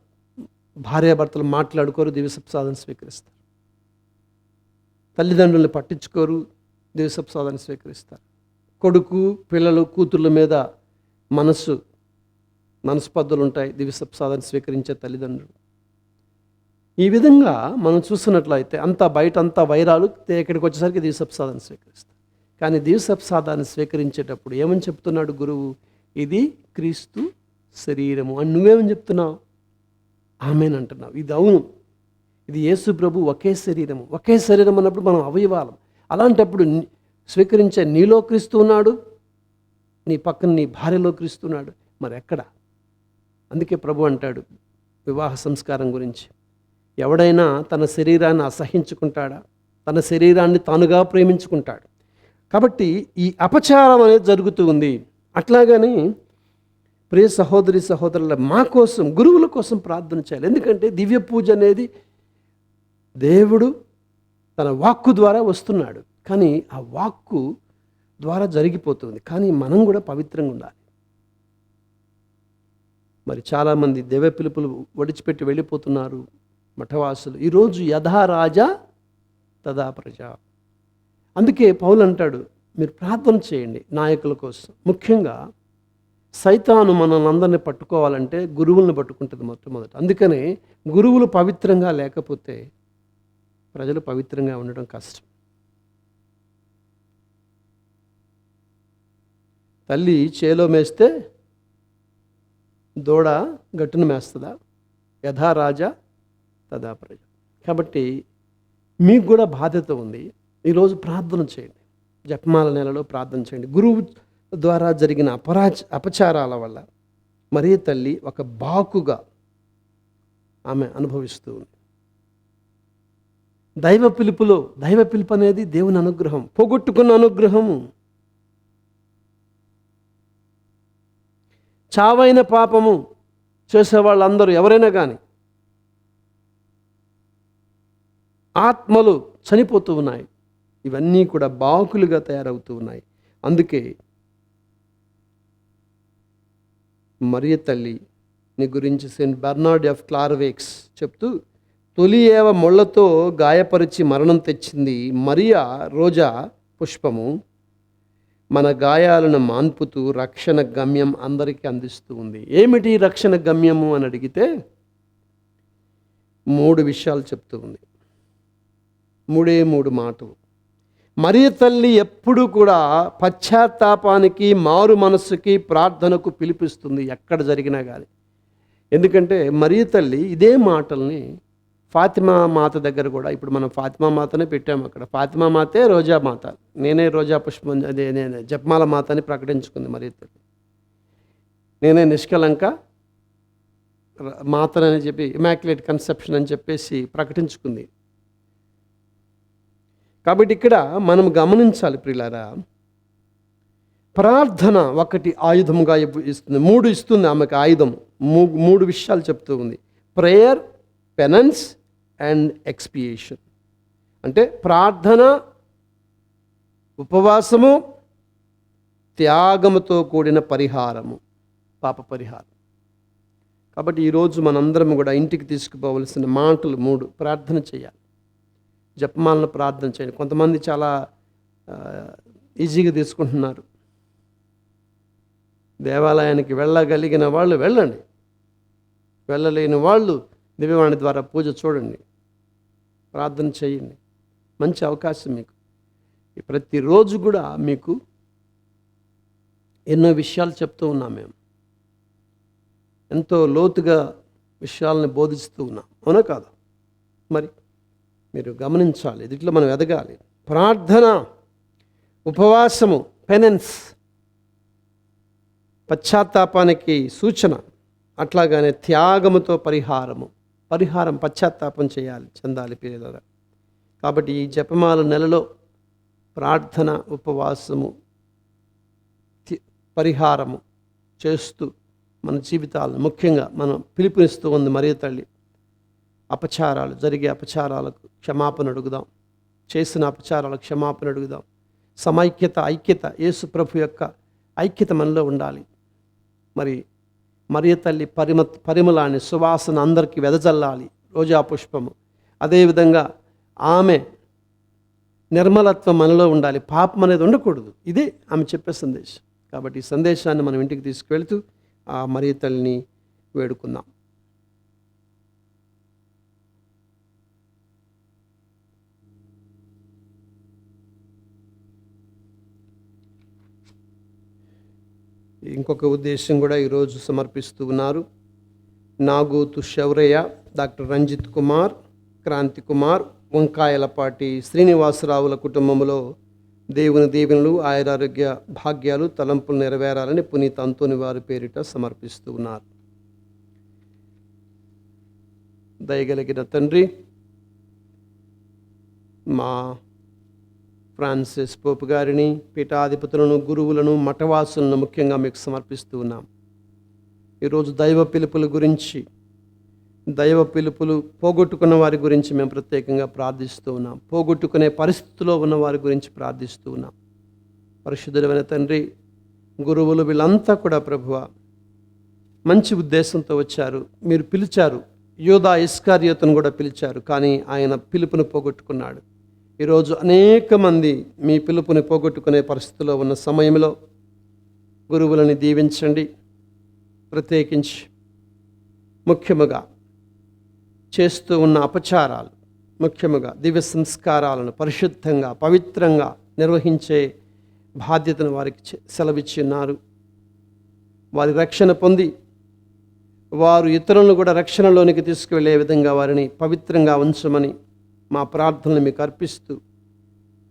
భార్యాభర్తలు మాట్లాడుకోరు, దివ్యసప్రసాదం స్వీకరిస్తారు. తల్లిదండ్రులను పట్టించుకోరు, దివ్యసప్రసాదాన్ని స్వీకరిస్తారు. కొడుకు పిల్లలు కూతుర్ల మీద మనస్పర్ధలు ఉంటాయి, దివ్యసప్రసాదాన్ని స్వీకరించే తల్లిదండ్రులు. ఈ విధంగా మనం చూసినట్లయితే బయట అంతా వైరాలు, ఇక్కడికి వచ్చేసరికి దివ్యసప్రసాదాన్ని స్వీకరిస్తారు. కానీ దివ్యసప్రసాదాన్ని స్వీకరించేటప్పుడు ఏమని చెప్తున్నాడు గురువు? ఇది క్రీస్తు శరీరము అని. నువ్వేమని చెప్తున్నావు? ఆమేన్ అంటున్నావు. ఇది అవును, ఇది యేసు ప్రభు ఒకే శరీరము. ఒకే శరీరం అన్నప్పుడు మనం అవయవాలం. అలాంటప్పుడు స్వీకరించే నీలో క్రీస్తు ఉన్నాడు, నీ పక్కన నీ భార్యలో క్రీస్తు ఉన్నాడు. మరి ఎక్కడ? అందుకే ప్రభు అంటాడు వివాహ సంస్కారం గురించి, ఎవడైనా తన శరీరాన్ని అసహించుకుంటాడా? తన శరీరాన్ని తానుగా ప్రేమించుకుంటాడు. కాబట్టి ఈ అపచారం అనేది జరుగుతూ ఉంది. అట్లాగని ప్రియ సహోదరి సహోదరుల మా కోసం, గురువుల కోసం ప్రార్థన చేయాలి. ఎందుకంటే దివ్య పూజ అనేది దేవుడు తన వాక్కు ద్వారా వస్తున్నాడు, కానీ ఆ వాక్కు ద్వారా జరిగిపోతుంది. కానీ మనం కూడా పవిత్రంగా ఉండాలి. మరి చాలామంది దేవ పిలుపులు ఒడిచిపెట్టి వెళ్ళిపోతున్నారు మఠవాసులు. ఈరోజు యథా రాజా తదా ప్రజ. అందుకే పౌలు అంటాడు, మీరు ప్రార్థన చేయండి నాయకుల కోసం. ముఖ్యంగా సైతాను మనల్ని అందరినీ పట్టుకోవాలంటే గురువులను పట్టుకుంటుంది మొట్టమొదట. అందుకనే గురువులు పవిత్రంగా లేకపోతే ప్రజలు పవిత్రంగా ఉండడం కష్టం. తల్లి చేలో మేస్తే దూడ గట్టును మేస్తుందా? యథా రాజా తదా ప్రజ. కాబట్టి మీకు కూడా బాధ్యత ఉంది. ఈరోజు ప్రార్థన చేయండి, జపమాల నెలలో ప్రార్థన చేయండి. గురువు ద్వారా జరిగిన అపచారాల వల్ల మరియ తల్లి ఒక బాకుగా ఆమె అనుభవిస్తూ ఉంది. దైవ పిలుపు అనేది దేవుని అనుగ్రహం, పోగొట్టుకున్న అనుగ్రహము. చావైన పాపము చేసేవాళ్ళందరూ ఎవరైనా కానీ ఆత్మలు చనిపోతూ ఉన్నాయి. ఇవన్నీ కూడా బాకులుగా తయారవుతూ ఉన్నాయి. అందుకే మరియ తల్లి నీ గురించి సెయింట్ బెర్నార్డ్ ఆఫ్ క్లార్వేక్స్ చెప్తూ, తొలి ఏవ ముళ్ళతో గాయపరిచి మరణం తెచ్చింది మరియా రోజా పుష్పము, మన గాయాలను మాన్పుతూ రక్షణ గమ్యం అందరికీ అందిస్తూ ఉంది. ఏమిటి రక్షణ గమ్యము అని అడిగితే 3 విషయాలు చెప్తూ ఉంది. 3 మాటలు. మరియ తల్లి ఎప్పుడు కూడా పశ్చాత్తాపానికి, మారు మనస్సుకి, ప్రార్థనకు పిలిపిస్తుంది ఎక్కడ జరిగినా కానీ. ఎందుకంటే మరియ తల్లి ఇదే మాటల్ని ఫాతిమా మాత దగ్గర కూడా, ఇప్పుడు మనం ఫాతిమా మాతనే పెట్టాము అక్కడ. ఫాతిమా మాతే రోజా మాత, నేనే రోజా పుష్పం, అదే నేనే జపమాల మాత అని ప్రకటించుకుంది మరియ తల్లి. నేనే నిష్కలంక మాతనని చెప్పి, ఇమాక్యులేట్ కన్సెప్షన్ అని చెప్పేసి ప్రకటించుకుంది. కాబట్టి ఇక్కడ మనం గమనించాలి ప్రియులారా, ప్రార్థన ఒకటి ఆయుధముగా ఇస్తుంది. 3 ఇస్తుంది ఆమెకు ఆయుధం. 3 విషయాలు చెప్తూ ఉంది. Prayer, penance and expiation. అంటే ప్రార్థన, ఉపవాసము, త్యాగముతో కూడిన పరిహారము, పాప పరిహారం. కాబట్టి ఈరోజు మనందరం కూడా ఇంటికి తీసుకుపోవలసిన మాటలు 3. ప్రార్థన చేయాలి, జపమాలను ప్రార్థన చేయండి. కొంతమంది చాలా ఈజీగా తీసుకుంటున్నారు. దేవాలయానికి వెళ్ళగలిగిన వాళ్ళు వెళ్ళండి, వెళ్ళలేని వాళ్ళు దివ్యవాణి ద్వారా పూజ చూడండి, ప్రార్థన చేయండి. మంచి అవకాశం మీకు. ప్రతిరోజు కూడా మీకు ఎన్నో విషయాలు చెప్తూ ఉన్నాం. మేము ఎంతో లోతుగా విషయాలను బోధిస్తూ ఉన్నాం, అవునా కాదు? మరి మీరు గమనించాలి, దీంట్లో మనం ఎదగాలి. ప్రార్థన, ఉపవాసము, పెనెన్స్, పశ్చాత్తాపానికి సూచన, అట్లాగానే త్యాగముతో పరిహారం పశ్చాత్తాపం చెందాలి పిల్లల. కాబట్టి ఈ జపమాల నెలలో ప్రార్థన, ఉపవాసము, పరిహారము చేస్తూ మన జీవితాలను, ముఖ్యంగా మనం పిలుపునిస్తూ ఉంది మరియ తల్లి. జరిగే అపచారాలకు క్షమాపణ అడుగుదాం, చేసిన అపచారాలకు క్షమాపణ అడుగుదాం. ఐక్యత, యేసు ప్రభు యొక్క ఐక్యత మనలో ఉండాలి. మరి మరియ తల్లి పరిమళాన్ని సువాసన అందరికీ వెదజల్లాలి, రోజా పుష్పము. అదేవిధంగా ఆమె నిర్మలత్వం మనలో ఉండాలి, పాపం అనేది ఉండకూడదు. ఇదే ఆమె చెప్పే సందేశం. కాబట్టి ఈ సందేశాన్ని మనం ఇంటికి తీసుకువెళ్తూ ఆ మరియ తల్లిని వేడుకుందాం. ఇంకొక ఉద్దేశం కూడా ఈరోజు సమర్పిస్తూ ఉన్నారు. నాగూతు శౌరయ్య, డాక్టర్ రంజిత్ కుమార్, క్రాంతి కుమార్, వంకాయలపాటి శ్రీనివాసరావుల కుటుంబంలో దేవుని దీవెనలు, ఆయురారోగ్య భాగ్యాలు, తలంపులు నెరవేరాలని పునీత్ అంతోని వారి పేరిట సమర్పిస్తూ ఉన్నారు. దయగలిగిన తండ్రి, మా ఫ్రాన్సిస్ పోపు గారిని, పీఠాధిపతులను, గురువులను, మఠవాసులను ముఖ్యంగా మీకు సమర్పిస్తూ ఉన్నాం. ఈరోజు దైవ పిలుపుల గురించి, దైవ పిలుపులు పోగొట్టుకున్న వారి గురించి మేము ప్రత్యేకంగా ప్రార్థిస్తూ ఉన్నాం. పోగొట్టుకునే పరిస్థితిలో ఉన్న వారి గురించి ప్రార్థిస్తూ ఉన్నాం. పరిశుద్ధుడైన తండ్రి, గురువులు వీళ్ళంతా కూడా ప్రభువా మంచి ఉద్దేశంతో వచ్చారు. మీరు పిలిచారు, యోధా ఇస్కారియోతును కూడా పిలిచారు, కానీ ఆయన పిలుపును పోగొట్టుకున్నాడు. ఈరోజు అనేక మంది మీ పిలుపుని పోగొట్టుకునే పరిస్థితిలో ఉన్న సమయంలో గురువులని దీవించండి. ప్రత్యేకించి ముఖ్యముగా చేస్తూ ఉన్న అపచారాలు, ముఖ్యముగా దివ్య సంస్కారాలను పరిశుద్ధంగా పవిత్రంగా నిర్వహించే బాధ్యతను వారికి సెలవిచ్చి ఉన్నారు. వారి రక్షణ పొంది వారు ఇతరులను కూడా రక్షణలోనికి తీసుకువెళ్ళే విధంగా వారిని పవిత్రంగా ఉంచమని మా ప్రార్థనలు మీకు అర్పిస్తూ,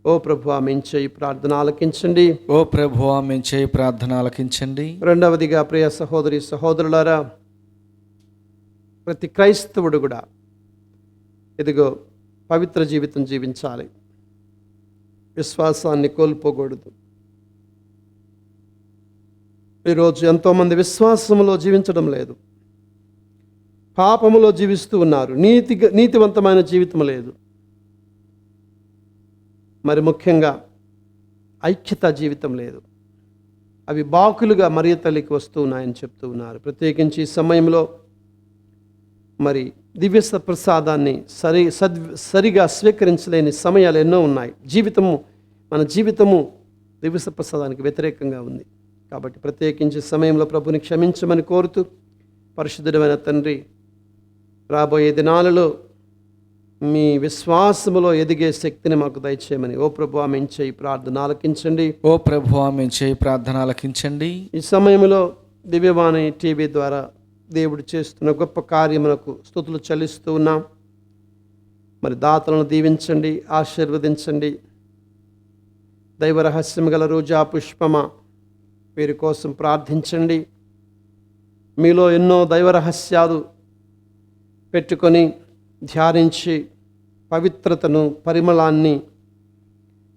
ఓ ప్రభువా మేము చేయి ప్రార్థన ఆలకించండి. ఓ ప్రభువా మేము చేయి ప్రార్థన ఆలకించండి. రెండవదిగా ప్రియ సహోదరి సహోదరులారా, ప్రతి క్రైస్తవుడు కూడా ఇదిగో పవిత్ర జీవితం జీవించాలి, విశ్వాసాన్ని కోల్పోకూడదు. ఈరోజు ఎంతోమంది విశ్వాసములో జీవించడం లేదు, పాపములో జీవిస్తూ ఉన్నారు, నీతివంతమైన జీవితం లేదు. మరి ముఖ్యంగా ఐక్యత జీవితం లేదు. అవి బాకులుగా మరియ తల్లికి వస్తూ ఉన్నాయని చెప్తూ ఉన్నారు. ప్రత్యేకించి ఈ సమయంలో మరి దివ్య ప్రసాదాన్ని సరిగా స్వీకరించలేని సమయాలు ఎన్నో ఉన్నాయి. మన జీవితము దివ్య ప్రసాదానికి వ్యతిరేకంగా ఉంది. కాబట్టి ప్రత్యేకించి సమయంలో ప్రభుని క్షమించమని కోరుతూ, పరిశుద్ధుడైన తండ్రి, రాబోయే దినాలలో మీ విశ్వాసములో ఎదిగే శక్తిని మాకు దయచేయమని ఓ ప్రభువా మేము చేయి ప్రార్థన ఆలకించండి. ఓ ప్రభువా మేము చేయి ప్రార్థన ఆలకించండి. ఈ సమయంలో దివ్యవాణి టీవీ ద్వారా దేవుడు చేస్తున్న గొప్ప కార్యములకు స్తుతులు చెల్లిస్తూ ఉన్నాం. మరి దాతలను దీవించండి, ఆశీర్వదించండి. దైవ రహస్యం గల రోజా పుష్పమా, వీరి కోసం ప్రార్థించండి. మీలో ఎన్నో దైవ రహస్యాలు పెట్టుకొని ధ్యానించి పవిత్రతను, పరిమళాన్ని,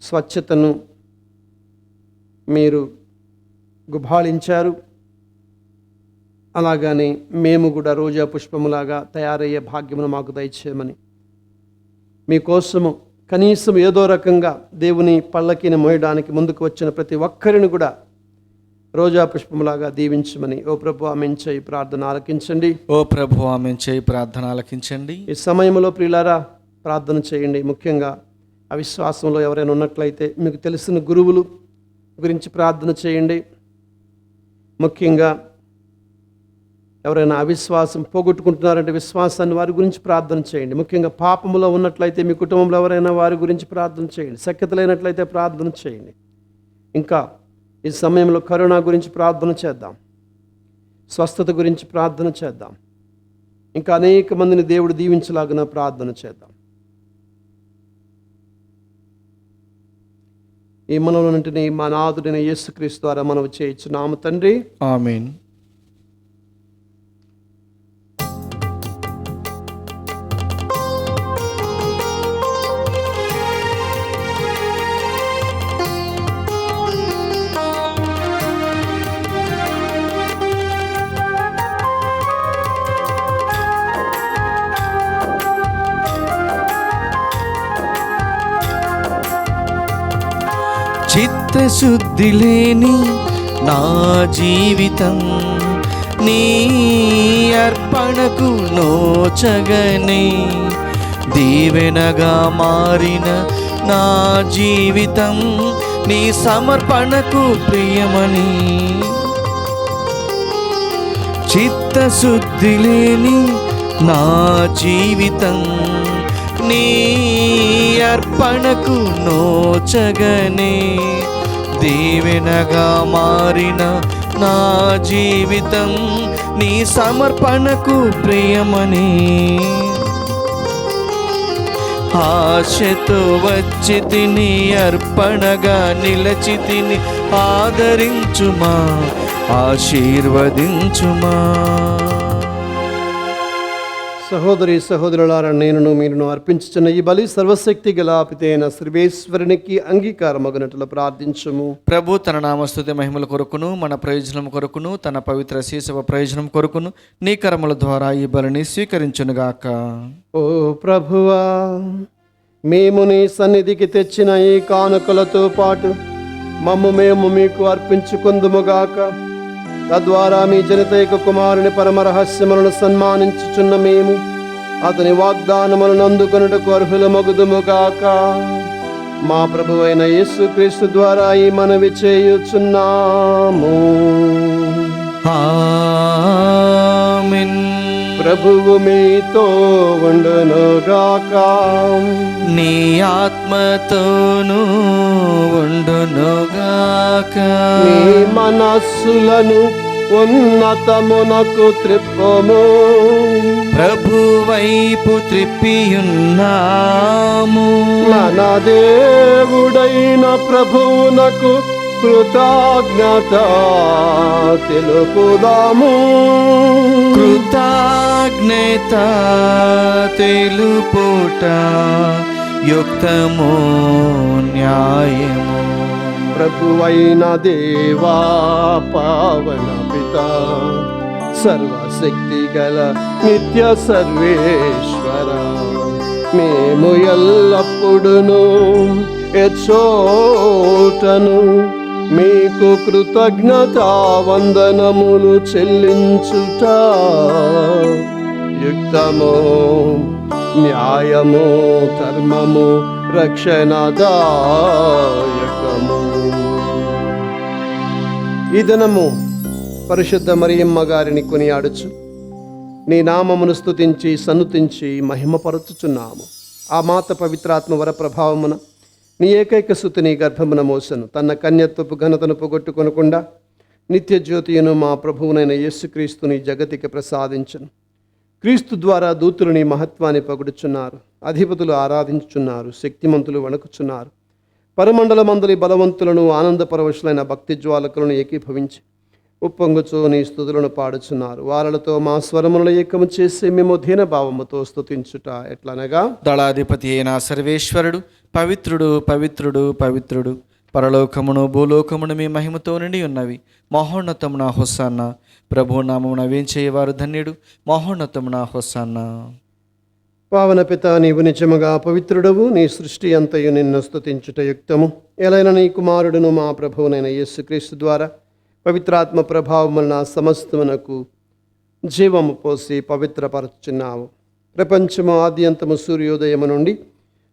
స్వచ్ఛతను మీరు గుబాళించారు. అలాగని మేము కూడా రోజా పుష్పములాగా తయారయ్యే భాగ్యమును మాకు దయచేయమని, మీకోసము కనీసం ఏదో రకంగా దేవుని పల్లకిని మోయడానికి ముందుకు వచ్చిన ప్రతి ఒక్కరిని కూడా రోజా పుష్పములాగా దీవించమని ఓ ప్రభువా మేము చేయి ప్రార్థన ఆలకించండి. ఓ ప్రభువా మేము చేయి ప్రార్థన ఆలకించండి. ఈ సమయంలో ప్రియులారా ప్రార్థన చేయండి. ముఖ్యంగా అవిశ్వాసంలో ఎవరైనా ఉన్నట్లయితే మీకు తెలిసిన గురువులు గురించి ప్రార్థన చేయండి. ముఖ్యంగా ఎవరైనా అవిశ్వాసం పోగొట్టుకుంటున్నారంటే విశ్వాసాన్ని వారి గురించి ప్రార్థన చేయండి. ముఖ్యంగా పాపములో ఉన్నట్లయితే మీ కుటుంబంలో ఎవరైనా వారి గురించి ప్రార్థన చేయండి. సఖ్యత లేనట్లయితే ప్రార్థన చేయండి. ఇంకా ఈ సమయంలో కరుణ గురించి ప్రార్థన చేద్దాం, స్వస్థత గురించి ప్రార్థన చేద్దాం, ఇంకా అనేక మందిని దేవుడు దీవించలాగిన ప్రార్థన చేద్దాం. ఈ మనవులన్నింటినీ మా నాథుడైన యేసుక్రీస్తు ద్వారా మనవి చేయించున్నాము తండ్రి, ఆమేన్. చిత్తశుద్ధి లేని నా జీవితం నీ అర్పణకు నోచగనే దీవెనగా మారిన నా జీవితం నీ సమర్పణకు ప్రియమని చిత్తశుద్ధి లేని నా జీవితం నీ అర్పణకు నోచగనే దీవెనగా మారిన నా జీవితం నీ సమర్పణకు ప్రియమని ఆశతో వచ్చి తిని అర్పణగా నిలచి తిని ఆదరించుమా ఆశీర్వదించుమా. సహోదరి సహోదరులారా, నేనును మీరును అర్పించుచున్న ఈ బలి సర్వశక్తి గల పితైన సర్వేశ్వరునికి అంగీకారమగునట్లు ప్రార్థించుము. ప్రభు తన నామస్తుతి మహిమల కొరకును మన ప్రయోజనం కొరకును తన పవిత్ర శీసవ ప్రయోజనం కొరకును నీ కరముల ద్వారా ఈ బలిని స్వీకరించునుగాక. ఓ ప్రభువా, మేము నీ సన్నిధికి తెచ్చిన ఈ కానుకలతో పాటు మేము మీకు అర్పించుకుందుముగాక. తద్వారా మీ జనితైక కుమారుని పరమ రహస్యములను సన్మానించుచున్న మేము అతని వాగ్దానములను అందుకొనుటకు అర్హులమగుదుముగాక. మా ప్రభువైన యేసుక్రీస్తు ద్వారా ఈ మనవి చేయుచున్నాము. ఆమేన్. ప్రభువు మీతో ఉండునుగాక. నీ ఆత్మతోనూ ఉండునుగాక. మీ మనస్సులను ఉన్నతమునకు త్రిప్పుము. ప్రభు వైపు త్రిప్పియున్నాము. మన దేవుడైన ప్రభువునకు కృతజ్ఞత తెలుపుదాము. కృతజ్ఞత తెలుపుట యుక్తము న్యాయము. ప్రభువైన దేవా, పావన పిత, సర్వశక్తి గల నిత్య సర్వేశ్వర, మేము ఎల్లప్పుడూ ఎచ్చోటను మీకు కృతజ్ఞతా వందనములు చెల్లించుట యుక్తము, న్యాయము, ధర్మము, రక్షణదాయకము. ఈ దినము పరిశుద్ధ మరియమ్మ గారిని కొనియాడుచు నీ నామమును స్తుతించి సన్నుతించి మహిమపరచుచున్నాము. ఆ మాత పవిత్రాత్మ వర ప్రభావమున నీ ఏకైక సుతుని గర్భమున మోసను తన కన్యత్వపు ఘనతను పొగొట్టుకొనకుండా నిత్య జ్యోతియును మా ప్రభువునైన యేసుక్రీస్తుని జగతికి ప్రసాదించను. క్రీస్తు ద్వారా దూతులు నీ మహత్వాన్ని పొగుడుచున్నారు, అధిపతులు ఆరాధించుచున్నారు, శక్తిమంతులు వణుకుచున్నారు. పరమండలమందలి బలవంతులను ఆనందపరవశులైన భక్తి జ్వాలకులను ఏకీభవించి ఉప్పొంగుచు నీ స్తుతులను పాడుచున్నారు. వారలతో మా స్వరములను ఏకము చేసి మేము దీనభావముతో స్తుతించుట ఎట్లనగా, దళాధిపతి అయిన సర్వేశ్వరుడు పవిత్రుడు పవిత్రుడు పవిత్రుడు, పరలోకమును భూలోకమును మీ మహిమతో నిండి ఉన్నవి. మహోన్నతమున హొస్సన్న. ప్రభు నామమున వేంచేయవారు ధన్యుడు. మహోన్నతమున హొస్సన్న. పావన పిత, నీవు నిజముగా పవిత్రుడవు. నీ సృష్టి అంతయు నిన్ను స్తుతించుట యుక్తము. ఎలైన నీ కుమారుడును మా ప్రభువునైన యేసుక్రీస్తు ద్వారా పవిత్రాత్మ ప్రభావమున సమస్తమునకు జీవము పోసి పవిత్రపరచుచున్నావు. ప్రపంచము ఆద్యంతము సూర్యోదయము నుండి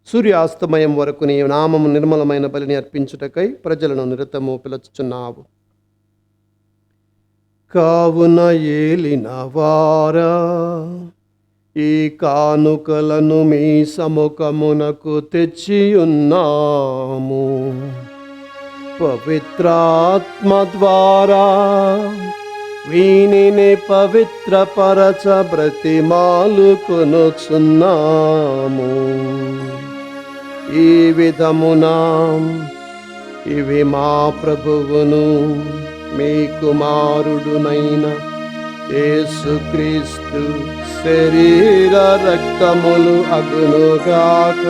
సూర్యాస్తమయం వరకు నీ నామము నిర్మలమైన బలిని అర్పించుటకై ప్రజలను నిరతము పిలుచుచున్నావు. కావున ఏలిన వారా, ఈ కానుకలను మీ సముఖమునకు తెచ్చి ఉన్నాము. పవిత్రాత్మ ద్వారా వీనిని పవిత్రపరచ బ్రతిమాలుకొనుచున్నాము. ఈ విధమున ఇవి మా ప్రభువును మీ కుమారుడునైన యేసుక్రీస్తు శరీర రక్తములు అగునుగాక.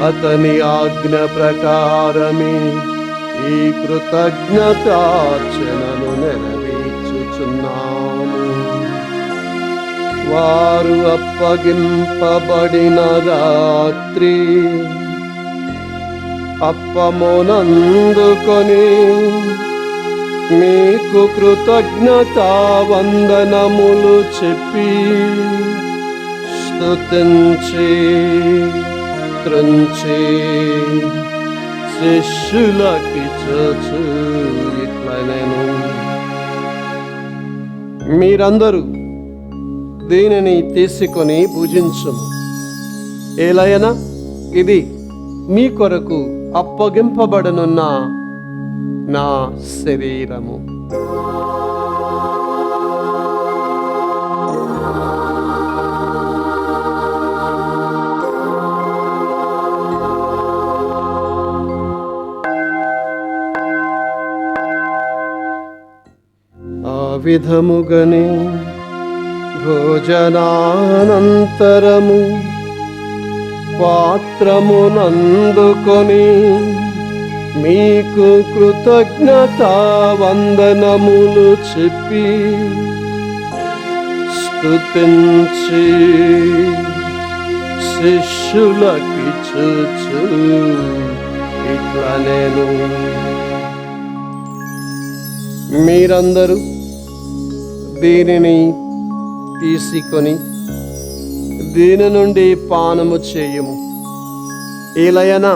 అతని ఆజ్ఞ ప్రకారమే ఈ కృతజ్ఞతార్చనను నెరవేర్చుచున్నాము. వారు అప్పగింపబడిన రాత్రి అప్పమునందుకొని మీకు కృతజ్ఞతా వందనములు చెప్పి స్తుతించి త్రుంచి శిష్యులకిచ్చుచు ఇట్లనెను, మీరందరూ దీనిని తీసుకొని భుజించుము. ఏలయన ఇది మీ కొరకు అప్పగింపబడనున్న నా శరీరము. ఆ విధముగనే భోజనానంతరము పాత్రమునందుకొని మీకు కృతజ్ఞతా వందనములు చెప్పి స్తుతించి శిష్యులకిచ్చుచు ఇట్లనెను, మీరందరూ దీనిని తీసుకొని దీని నుండి పానము చేయుము. ఏలయన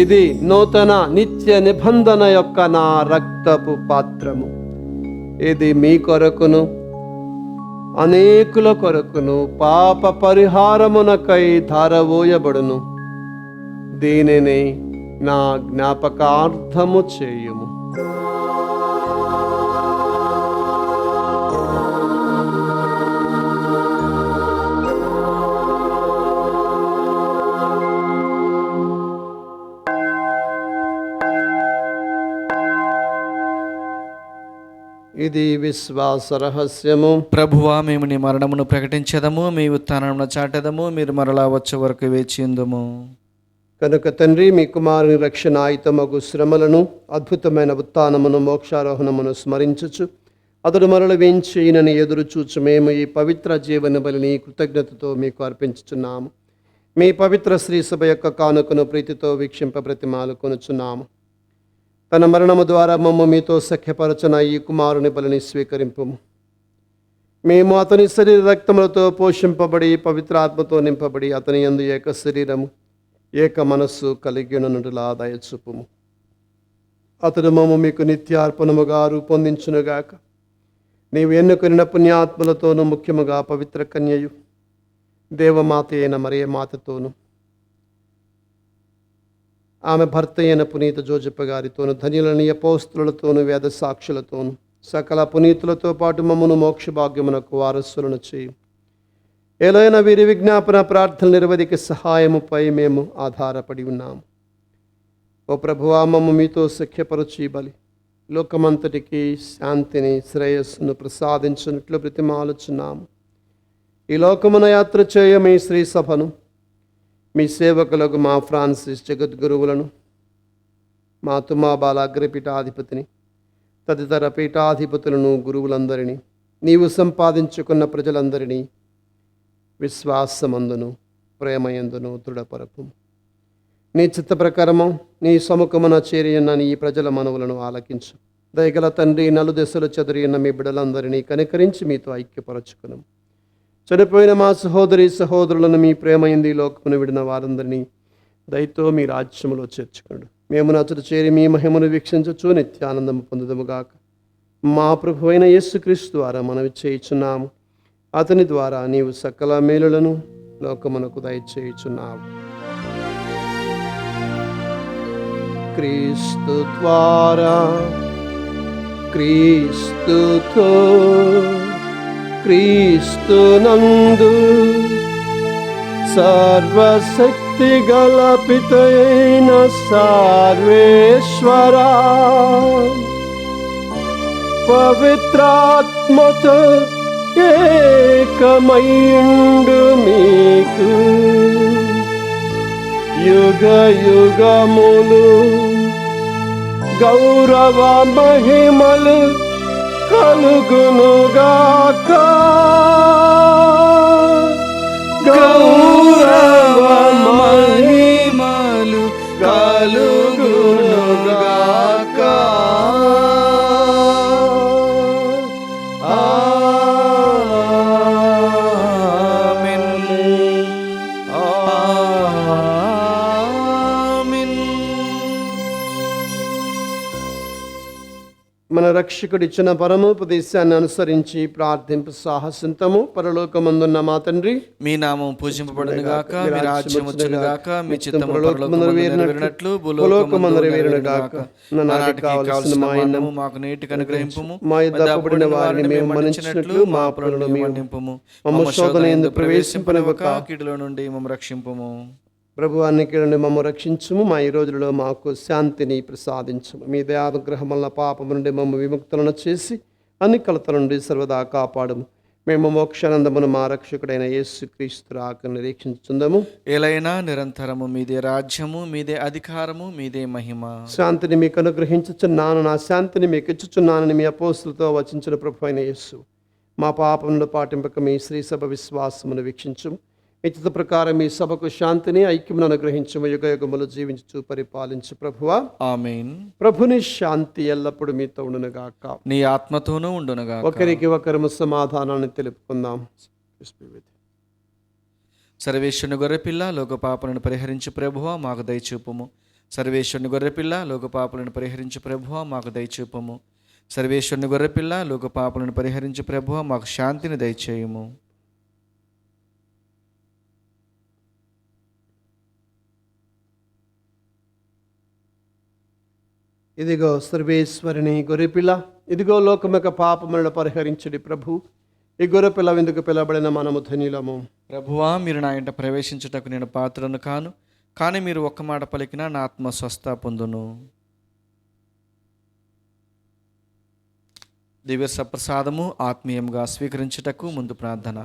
ఇది నూతన నిత్య నిబంధన యొక్క నా రక్తపు పాత్రము. ఇది మీ కొరకును అనేకుల కొరకును పాప పరిహారమునకై ధారవోయబడును. దీనిని నా జ్ఞాపకార్థము చేయుము. ఇది విశ్వాస రహస్యము. ప్రభువా, మేము నీ మరణమును ప్రకటించదము, మీ ఉత్థానమును చాటెదము, మీరు మరలా వచ్చే వరకు వేచియుందుము. కనుక తండ్రి, మీ కుమారుని రక్షణాయుతమగు శ్రమలను, అద్భుతమైన ఉత్థానమును, మోక్షారోహణమును స్మరించుచు అతడు మరల వేంచేయనని ఎదురు చూచు మేము ఈ పవిత్ర జీవన బలిని కృతజ్ఞతతో మీకు అర్పించుచున్నాము. మీ పవిత్ర శ్రీ సభ యొక్క కానుకను ప్రీతితో వీక్షింప ప్రతిమాలు కొనుచున్నాము. తన మరణము ద్వారా మమ్మ మీతో సఖ్యపరచన ఈ కుమారుని బలిని స్వీకరింపుము. మేము అతని శరీర రక్తములతో పోషింపబడి పవిత్రాత్మతో నింపబడి అతని యందు ఏక శరీరము ఏక మనస్సు కలిగిననులా దయచూపుము. అతడు మమ్మ మీకు నిత్యార్పణముగా రూపొందించునుగాక. నీవు ఎన్నుకొనిన పుణ్యాత్మలతోనూ, ముఖ్యముగా పవిత్ర కన్యయు దేవమాత అయిన మరియమాతతోనూ, ఆమె భర్త అయిన పునీత జోజప్ప గారితోనూ, ధన్యులని అపోస్తులతోనూ, వేద సాక్షులతోనూ, సకల పునీతులతో పాటు మమ్మను మోక్ష భాగ్యమునకు వారసులను చేయి. ఏలైనా వీరి విజ్ఞాపన ప్రార్థన నిరవధిక సహాయముపై మేము ఆధారపడి ఉన్నాము. ఓ ప్రభువా, మమ్మ మీతో సఖ్యపరచి బలి లోకమంతటికి శాంతిని, శ్రేయస్సును ప్రసాదించినట్లు బ్రతిమాలుచున్నాము. ఈ లోకమున యాత్ర చేయ మీ శ్రీ సభను, మీ సేవకులకు మా ఫ్రాన్సిస్ జగద్గురువులను, మా తుమాబాల అగ్రపీఠాధిపతిని, తదితర పీఠాధిపతులను, గురువులందరినీ, నీవు సంపాదించుకున్న ప్రజలందరినీ విశ్వాసమందును ప్రేమయందును దృఢపరపు. నీ చిత్త ప్రకారము నీ సముఖమున చేరియున్న నీ ప్రజల మనవులను ఆలకించు. దయగల తండ్రి, నలుదెసలు చెదరియున్న మీ బిడ్డలందరినీ కనికరించి మీతో ఐక్యపరచుకును. చనిపోయిన మా సహోదరి సహోదరులను మీ ప్రేమయంది లోకమును విడిన వారందరినీ దయతో మీ రాజ్యములో చేర్చుకోండి. మేము నచ్చట చేరి మీ మహిమను వీక్షించచ్చు నిత్యానందము పొందుదముగాక. మా ప్రభువైన యేసుక్రీస్తు ద్వారా మనవి చేయుచున్నాము. అతని ద్వారా నీవు సకల మేలులను లోకమునకు దయచేయుచున్నావు. క్రీస్తు ద్వారా, క్రీస్తుతో, క్రీస్తునందు సర్వశక్తి గల పితయైన సర్వేశ్వరా, పవిత్రాత్మతో ఏకమైండు మీకు యుగ యుగములు గౌరవ మహిమలు కలుగునుగాక. గౌరవ మహిమలు కలుగునుగాక. మన రక్షకుడిచ్చిన పరమోపదేశాన్ని అనుసరించి ప్రార్థింపు సాహసింతము. పరలోకమందున్న మా తండ్రి, మీ నామం పూజింపబడును గాక, మీ రాజ్యం వచ్చును గాక, మీ చిత్తము పరలోకమందు నెరవేరినట్లు భూలోకమందు నెరవేరును గాక. నానాటికి కావలసిన మా అన్నము మాకు నేటికి అనుగ్రహింపుము, మా యుద్ధ అప్పుబడిన వారిని మేము మన్నించినట్లు మా అప్పులను మన్నింపుము, మమ్మ శోధన యందు ప్రవేశింపనివ్వక కీడులో నుండి మమ్ము రక్షింపుము. ప్రభు అన్నికలను మమ్మ రక్షించుము. మా ఈ రోజులలో మాకు శాంతిని ప్రసాదించుము. మీ దయానుగ్రహం వల్ల పాపము నుండి మమ్మ విముక్తులను చేసి అన్ని కలతల నుండి సర్వదా కాపాడుము. మేము మోక్షానందమును మా రక్షకుడైన యేసుక్రీస్తు రాకను నిరీక్షించుచుందము. ఏలైనా నిరంతరము మీదే రాజ్యము, మీదే అధికారము, మీదే మహిమ. శాంతిని మీకు అనుగ్రహించుచున్నాను, నా శాంతిని మీకు ఇచ్చుచున్నానని మీ అపోస్తులతో వచించిన ప్రభు అయిన యేసు మా పాపమును పాటింపక మీ శ్రీ సభ విశ్వాసమును వీక్షించుము. ఇచ్చిన ప్రకారం మీ సభకు శాంతిని ఐక్యమును అనుగ్రహించము. యుగ యుగములు జీవించు పరిపాలించు ప్రభువా. ఆమేన్. ప్రభుని శాంతి ఎల్లప్పుడు మీతో ఉండునుగాక, నీ ఆత్మతోనూ ఉండునుగాక. ఒకరికి ఒకరము సమాధానాన్ని తెలుపుకుందాం. సర్వేశ్వరుని గొర్రెపిల్ల లోక పాపలను పరిహరించు ప్రభువా మాకు దయచూపుము. సర్వేశ్వరుని గొర్రెపిల్ల లోక పాపలను పరిహరించు ప్రభువా మాకు దయచూపుము. సర్వేశ్వరుని గొర్రెపిల్ల లోక పాపలను పరిహరించు ప్రభువా మాకు శాంతిని దయచేయుము. ఇదిగో సర్వేశ్వరుని గొర్రెపిల్ల, ఇదిగో లోకమొక పాపములను పరిహరించుడి ప్రభు. ఈ గొర్రెపిల్ల విందుకు పిలబడిన మనము ధన్యులము. ప్రభువా మీరు నా ఇంట ప్రవేశించుటకు నేను పాత్రను కాను, కానీ మీరు ఒక్క మాట పలికినా నా ఆత్మ స్వస్థ పొందును. దివ్య సప్రసాదము ఆత్మీయంగా స్వీకరించుటకు ముందు ప్రార్థన.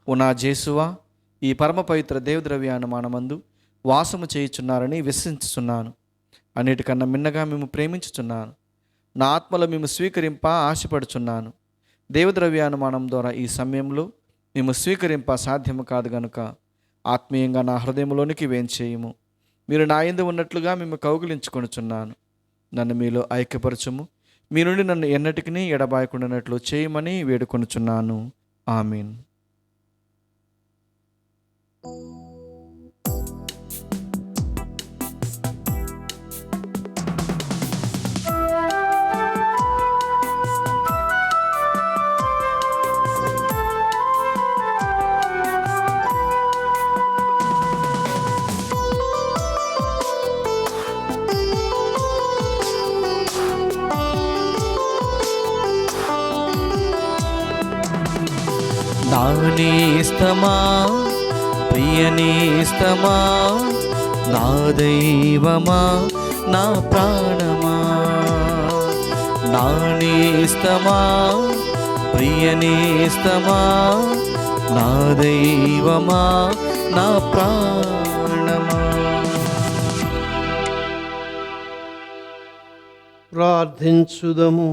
ఓ నా జేసువా, ఈ పరమ పవిత్ర దేవద్రవ్యానుమానమందు వాసము చేయుచున్నారని విశ్వసించుచున్నాను. అన్నిటికన్నా మిన్నగా మేము ప్రేమించుచున్నాను. నా ఆత్మలో మేము స్వీకరింప ఆశపడుచున్నాను. దేవద్రవ్యానుమానం ద్వారా ఈ సమయంలో మేము స్వీకరింప సాధ్యము కాదు గనుక ఆత్మీయంగా నా హృదయంలోనికి వేంచేయము. మీరు నా యందు ఉన్నట్లుగా మేము కౌగిలించుకొనుచున్నాను. నన్ను మీలో ఐక్యపరచుము. మీ నుండి నన్ను ఎన్నటికీ ఎడబాయకుండానట్లు చేయమని వేడుకొనుచున్నాను. ఆమీన్. నా నేస్తమా ప్రియ నేస్తమా, నా దైవమా నా ప్రాణమా. నా నేస్తమా ప్రియ నేస్తమా, నా దైవమా నా ప్రాణమా. ప్రార్థించుదము.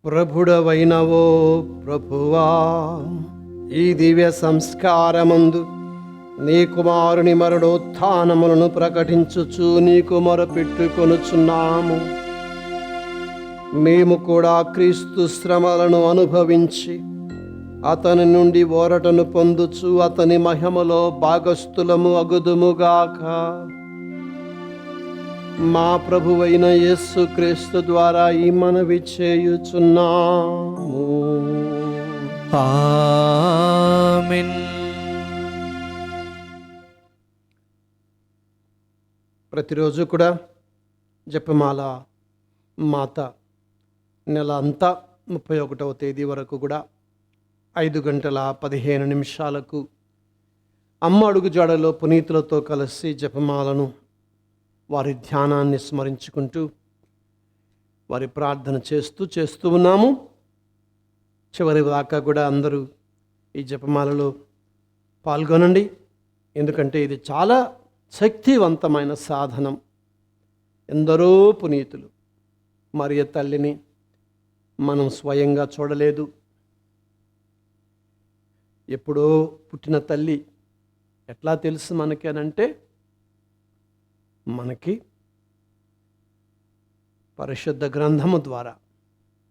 ప్రభుడవైనవో ప్రభువా, ఈ దివ్య సంస్కారమందు నీ కుమారుని మరణోత్థానములను ప్రకటించుచు నీకు మొరపెట్టుకొనుచున్నాము. మేము కూడా క్రీస్తు శ్రమలను అనుభవించి అతని నుండి ఓరటను పొందుచు అతని మహిమలో భాగస్థులము అగుదుముగాక. మా ప్రభువైన యేసుక్రీస్తు ద్వారా ఈ మనవి చేయుచున్నాము. ఆమేన్. ప్రతిరోజు కూడా జపమాల మాత నెల అంతా 31వ తేదీ వరకు కూడా 5:15 అమ్మ అడుగు జాడలో పునీతులతో కలిసి జపమాలను వారి ధ్యానాన్ని స్మరించుకుంటూ వారి ప్రార్థన చేస్తూ ఉన్నాము. చివరి దాకా కూడా అందరూ ఈ జపమాలలో పాల్గొనండి. ఎందుకంటే ఇది చాలా శక్తివంతమైన సాధనం. ఎందరో పునీతులు, మరియ తల్లిని మనం స్వయంగా చూడలేదు. ఎప్పుడో పుట్టిన తల్లి ఎట్లా తెలుసు మనకి అనంటే, మనకి పరిశుద్ధ గ్రంథము ద్వారా,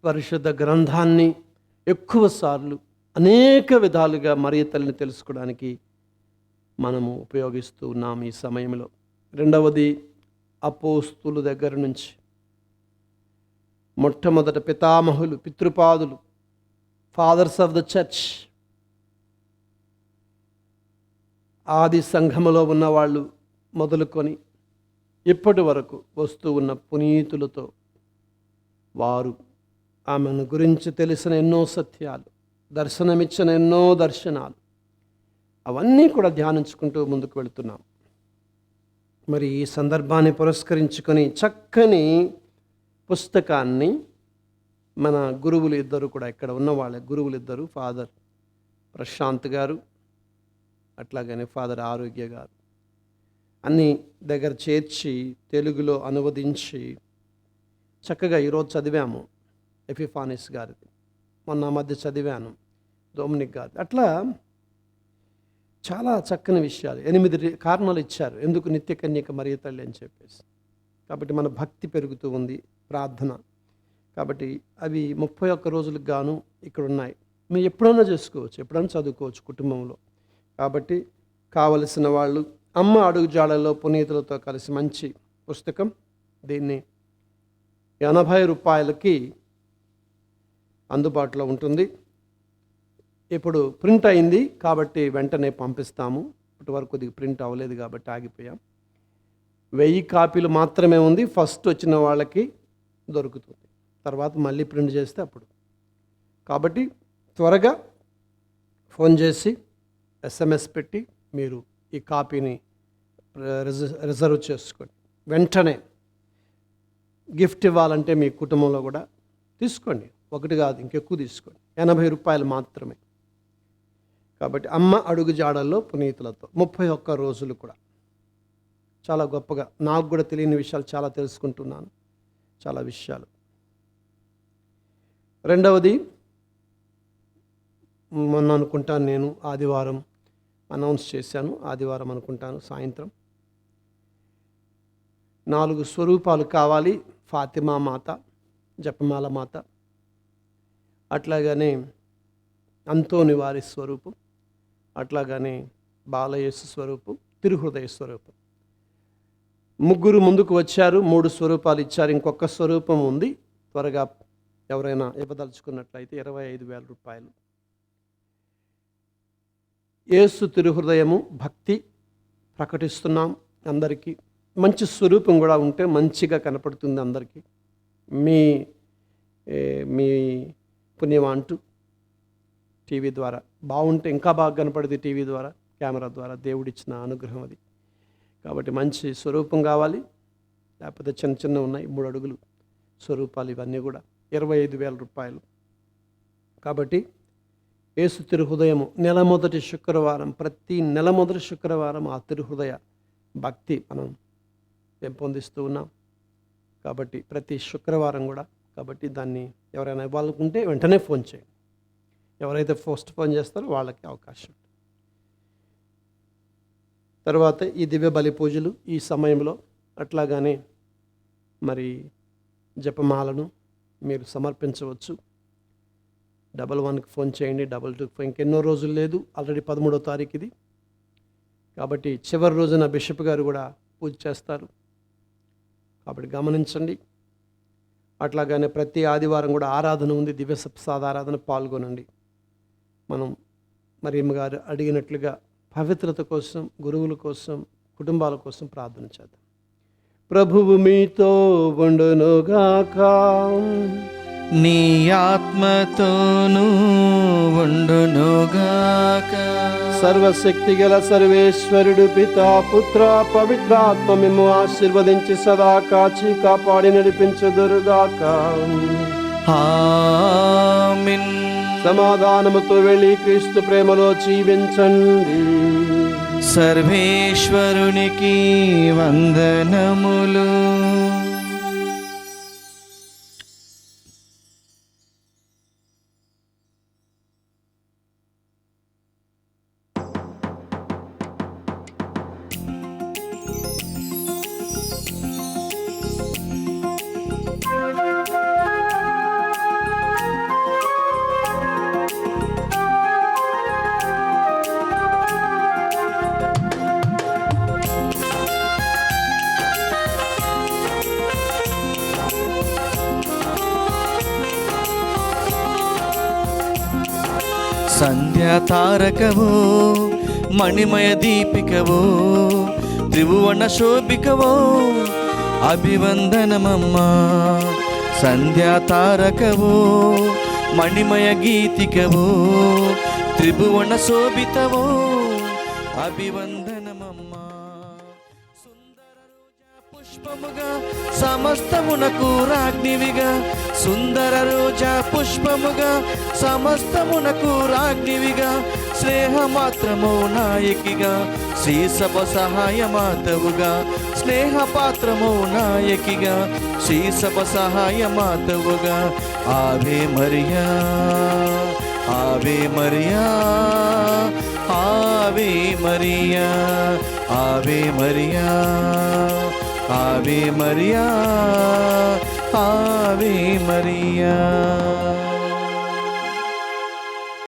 పరిశుద్ధ గ్రంథాన్ని ఎక్కువ సార్లు అనేక విధాలుగా మరియ తల్లిని తెలుసుకోవడానికి మనము ఉపయోగిస్తూ ఉన్నాం ఈ సమయంలో. రెండవది, అపోస్తుల దగ్గర నుంచి మొట్టమొదట పితామహులు, పితృపాదులు, ఫాదర్స్ ఆఫ్ ద చర్చ్, ఆది సంఘములో ఉన్న వాళ్ళు మొదలుకొని ఇప్పటి వరకు వస్తూ ఉన్న పునీతులతో వారు ఆమెను గురించి తెలిసిన ఎన్నో సత్యాలు, దర్శనమిచ్చిన ఎన్నో దర్శనాలు, అవన్నీ కూడా ధ్యానించుకుంటూ ముందుకు వెళుతున్నాం. మరి ఈ సందర్భాన్ని పురస్కరించుకొని చక్కని పుస్తకాన్ని మన గురువులు ఇద్దరు కూడా, ఇక్కడ ఉన్న వాళ్ళ గురువులు ఇద్దరు, ఫాదర్ ప్రశాంత్ గారు, అట్లాగనే ఫాదర్ ఆరోగ్య గారు, అన్ని దగ్గర చేర్చి తెలుగులో అనువదించి చక్కగా ఈరోజు చదివాము. ఎపిఫానిస్ గారిది, మొన్న మధ్య చదివాను డొమినిక్ గారిది. అట్లా చాలా చక్కని విషయాలు, 8 కారణాలు ఇచ్చారు ఎందుకు నిత్య కన్యక మరియ తల్లి అని చెప్పేసి. కాబట్టి మన భక్తి పెరుగుతూ ఉంది, ప్రార్థన. కాబట్టి అవి 31 రోజులకు గాను ఇక్కడ ఉన్నాయి. మీరు ఎప్పుడైనా చేసుకోవచ్చు, ఎప్పుడైనా చదువుకోవచ్చు కుటుంబంలో. కాబట్టి కావలసిన వాళ్ళు అమ్మ అడుగుజాడల్లో పునీతులతో కలిసి మంచి పుస్తకం. దీన్ని 80 రూపాయలకి అందుబాటులో ఉంటుంది. ఇప్పుడు ప్రింట్ అయింది కాబట్టి వెంటనే పంపిస్తాము. ఇప్పటి వరకు కొద్దిగా ప్రింట్ అవ్వలేదు కాబట్టి ఆగిపోయాం. 1000 కాపీలు మాత్రమే ఉంది. ఫస్ట్ వచ్చిన వాళ్ళకి దొరుకుతుంది, తర్వాత మళ్ళీ ప్రింట్ చేస్తే అప్పుడు. కాబట్టి త్వరగా ఫోన్ చేసి SMS పెట్టి మీరు ఈ కాపీని రిజర్వ్ చేసుకోండి. వెంటనే గిఫ్ట్ ఇవ్వాలంటే మీ కుటుంబంలో కూడా తీసుకోండి, ఒకటి కాదు ఇంకెక్కువ తీసుకోండి. 80 రూపాయలు మాత్రమే. కాబట్టి అమ్మ అడుగు జాడల్లో పునీతులతో 31 రోజులు కూడా చాలా గొప్పగా, నాకు కూడా తెలియని విషయాలు చాలా తెలుసుకుంటున్నాను, చాలా విషయాలు. రెండవది, మొన్న అనుకుంటాను నేను ఆదివారం అనౌన్స్ చేశాను, ఆదివారం అనుకుంటాను సాయంత్రం 4 స్వరూపాలు కావాలి. ఫాతిమా మాత, జపమాల మాత, అట్లాగనే అంతోని వారి స్వరూపం, అట్లాగనే బాలయేసు స్వరూపం, తిరుహృదయ స్వరూపం. 3 ముందుకు వచ్చారు, 3 స్వరూపాలు ఇచ్చారు. ఇంకొక స్వరూపం ఉంది. త్వరగా ఎవరైనా ఇవ్వదలుచుకున్నట్లయితే 25,000 రూపాయలు. యేసు తిరుహృదయము భక్తి ప్రకటిస్తున్నాం అందరికీ. మంచి స్వరూపం కూడా ఉంటే మంచిగా కనపడుతుంది అందరికీ. మీ పుణ్యం అంటూ టీవీ ద్వారా బాగుంటే ఇంకా బాగా కనపడింది, టీవీ ద్వారా, కెమెరా ద్వారా దేవుడిచ్చిన అనుగ్రహం అది. కాబట్టి మంచి స్వరూపం కావాలి, లేకపోతే చిన్న చిన్న ఉన్నాయి 3 అడుగులు స్వరూపాలు, ఇవన్నీ కూడా 25,000 రూపాయలు. కాబట్టి యేసు తిరుహృదయము నెల మొదటి శుక్రవారం, ప్రతి నెల మొదటి శుక్రవారం ఆ తిరుహృదయ భక్తి మనం పెంపొందిస్తూ ఉన్నాం. కాబట్టి ప్రతి శుక్రవారం కూడా, కాబట్టి దాన్ని ఎవరైనా ఇవ్వాలనుకుంటే వెంటనే ఫోన్ చేయండి. ఎవరైతే ఫస్ట్ ఫోన్ చేస్తారో వాళ్ళకి అవకాశం. తర్వాత ఈ దివ్య బలి పూజలు ఈ సమయంలో, అట్లాగానే మరి జపమాలను మీరు సమర్పించవచ్చు. 11కి ఫోన్ చేయండి, 22కి. ఇంకెన్నో రోజులు లేదు, ఆల్రెడీ 13వ తారీఖు ఇది. కాబట్టి చివరి రోజున బిషప్ గారు కూడా పూజ చేస్తారు, కాబట్టి గమనించండి. అట్లాగానే ప్రతి ఆదివారం కూడా ఆరాధన ఉంది, దివ్య సప్తాహ ఆరాధన, పాల్గొనండి. మనం మరియమ్మ గారు అడిగినట్లుగా పవిత్రత కోసం, గురువుల కోసం, కుటుంబాల కోసం ప్రార్థన చేద్దాం. ప్రభువు మీతో ఉండునుగాక, నీ ఆత్మతోనూ ఉండునుగాక. సర్వశక్తి గల సర్వేశ్వరుడు పితా, పుత్ర, పవిత్రాత్మ మిమ్ము ఆశీర్వదించి సదా కాచి కాపాడి నడిపించుదురుగాక. ఆమేన్. సమాధానముతో వెళ్ళి క్రీస్తు ప్రేమలో జీవించండి. సర్వేశ్వరునికి వందనములు. సంధ్యా తారకవు మణిమయ దీపికవు త్రిభువన శోభికవో అభివందనమమ్మా. సంధ్యా తారకవు మణిమయ గీతికవు త్రిభువన శోభితవో అభివందనమమ్మా. సుందర రోజా పుష్పముగా సమస్తమునకు రాజ్ఞివిగా, సుందర రోజా పుష్పముగా సమస్తమునకు రాజ్ఞివిగా, స్నేహమాత్రము నాయకిగా శ్రీసభ సహాయ మాతవుగా, స్నేహపాత్రము నాయకిగా శ్రీసభ సహాయ మాతవుగా. ఆవే మరియా ఆవే మరియా ఆవే మరియా ఆవే మరియా ఆవే మరియా ఆవే మరియా.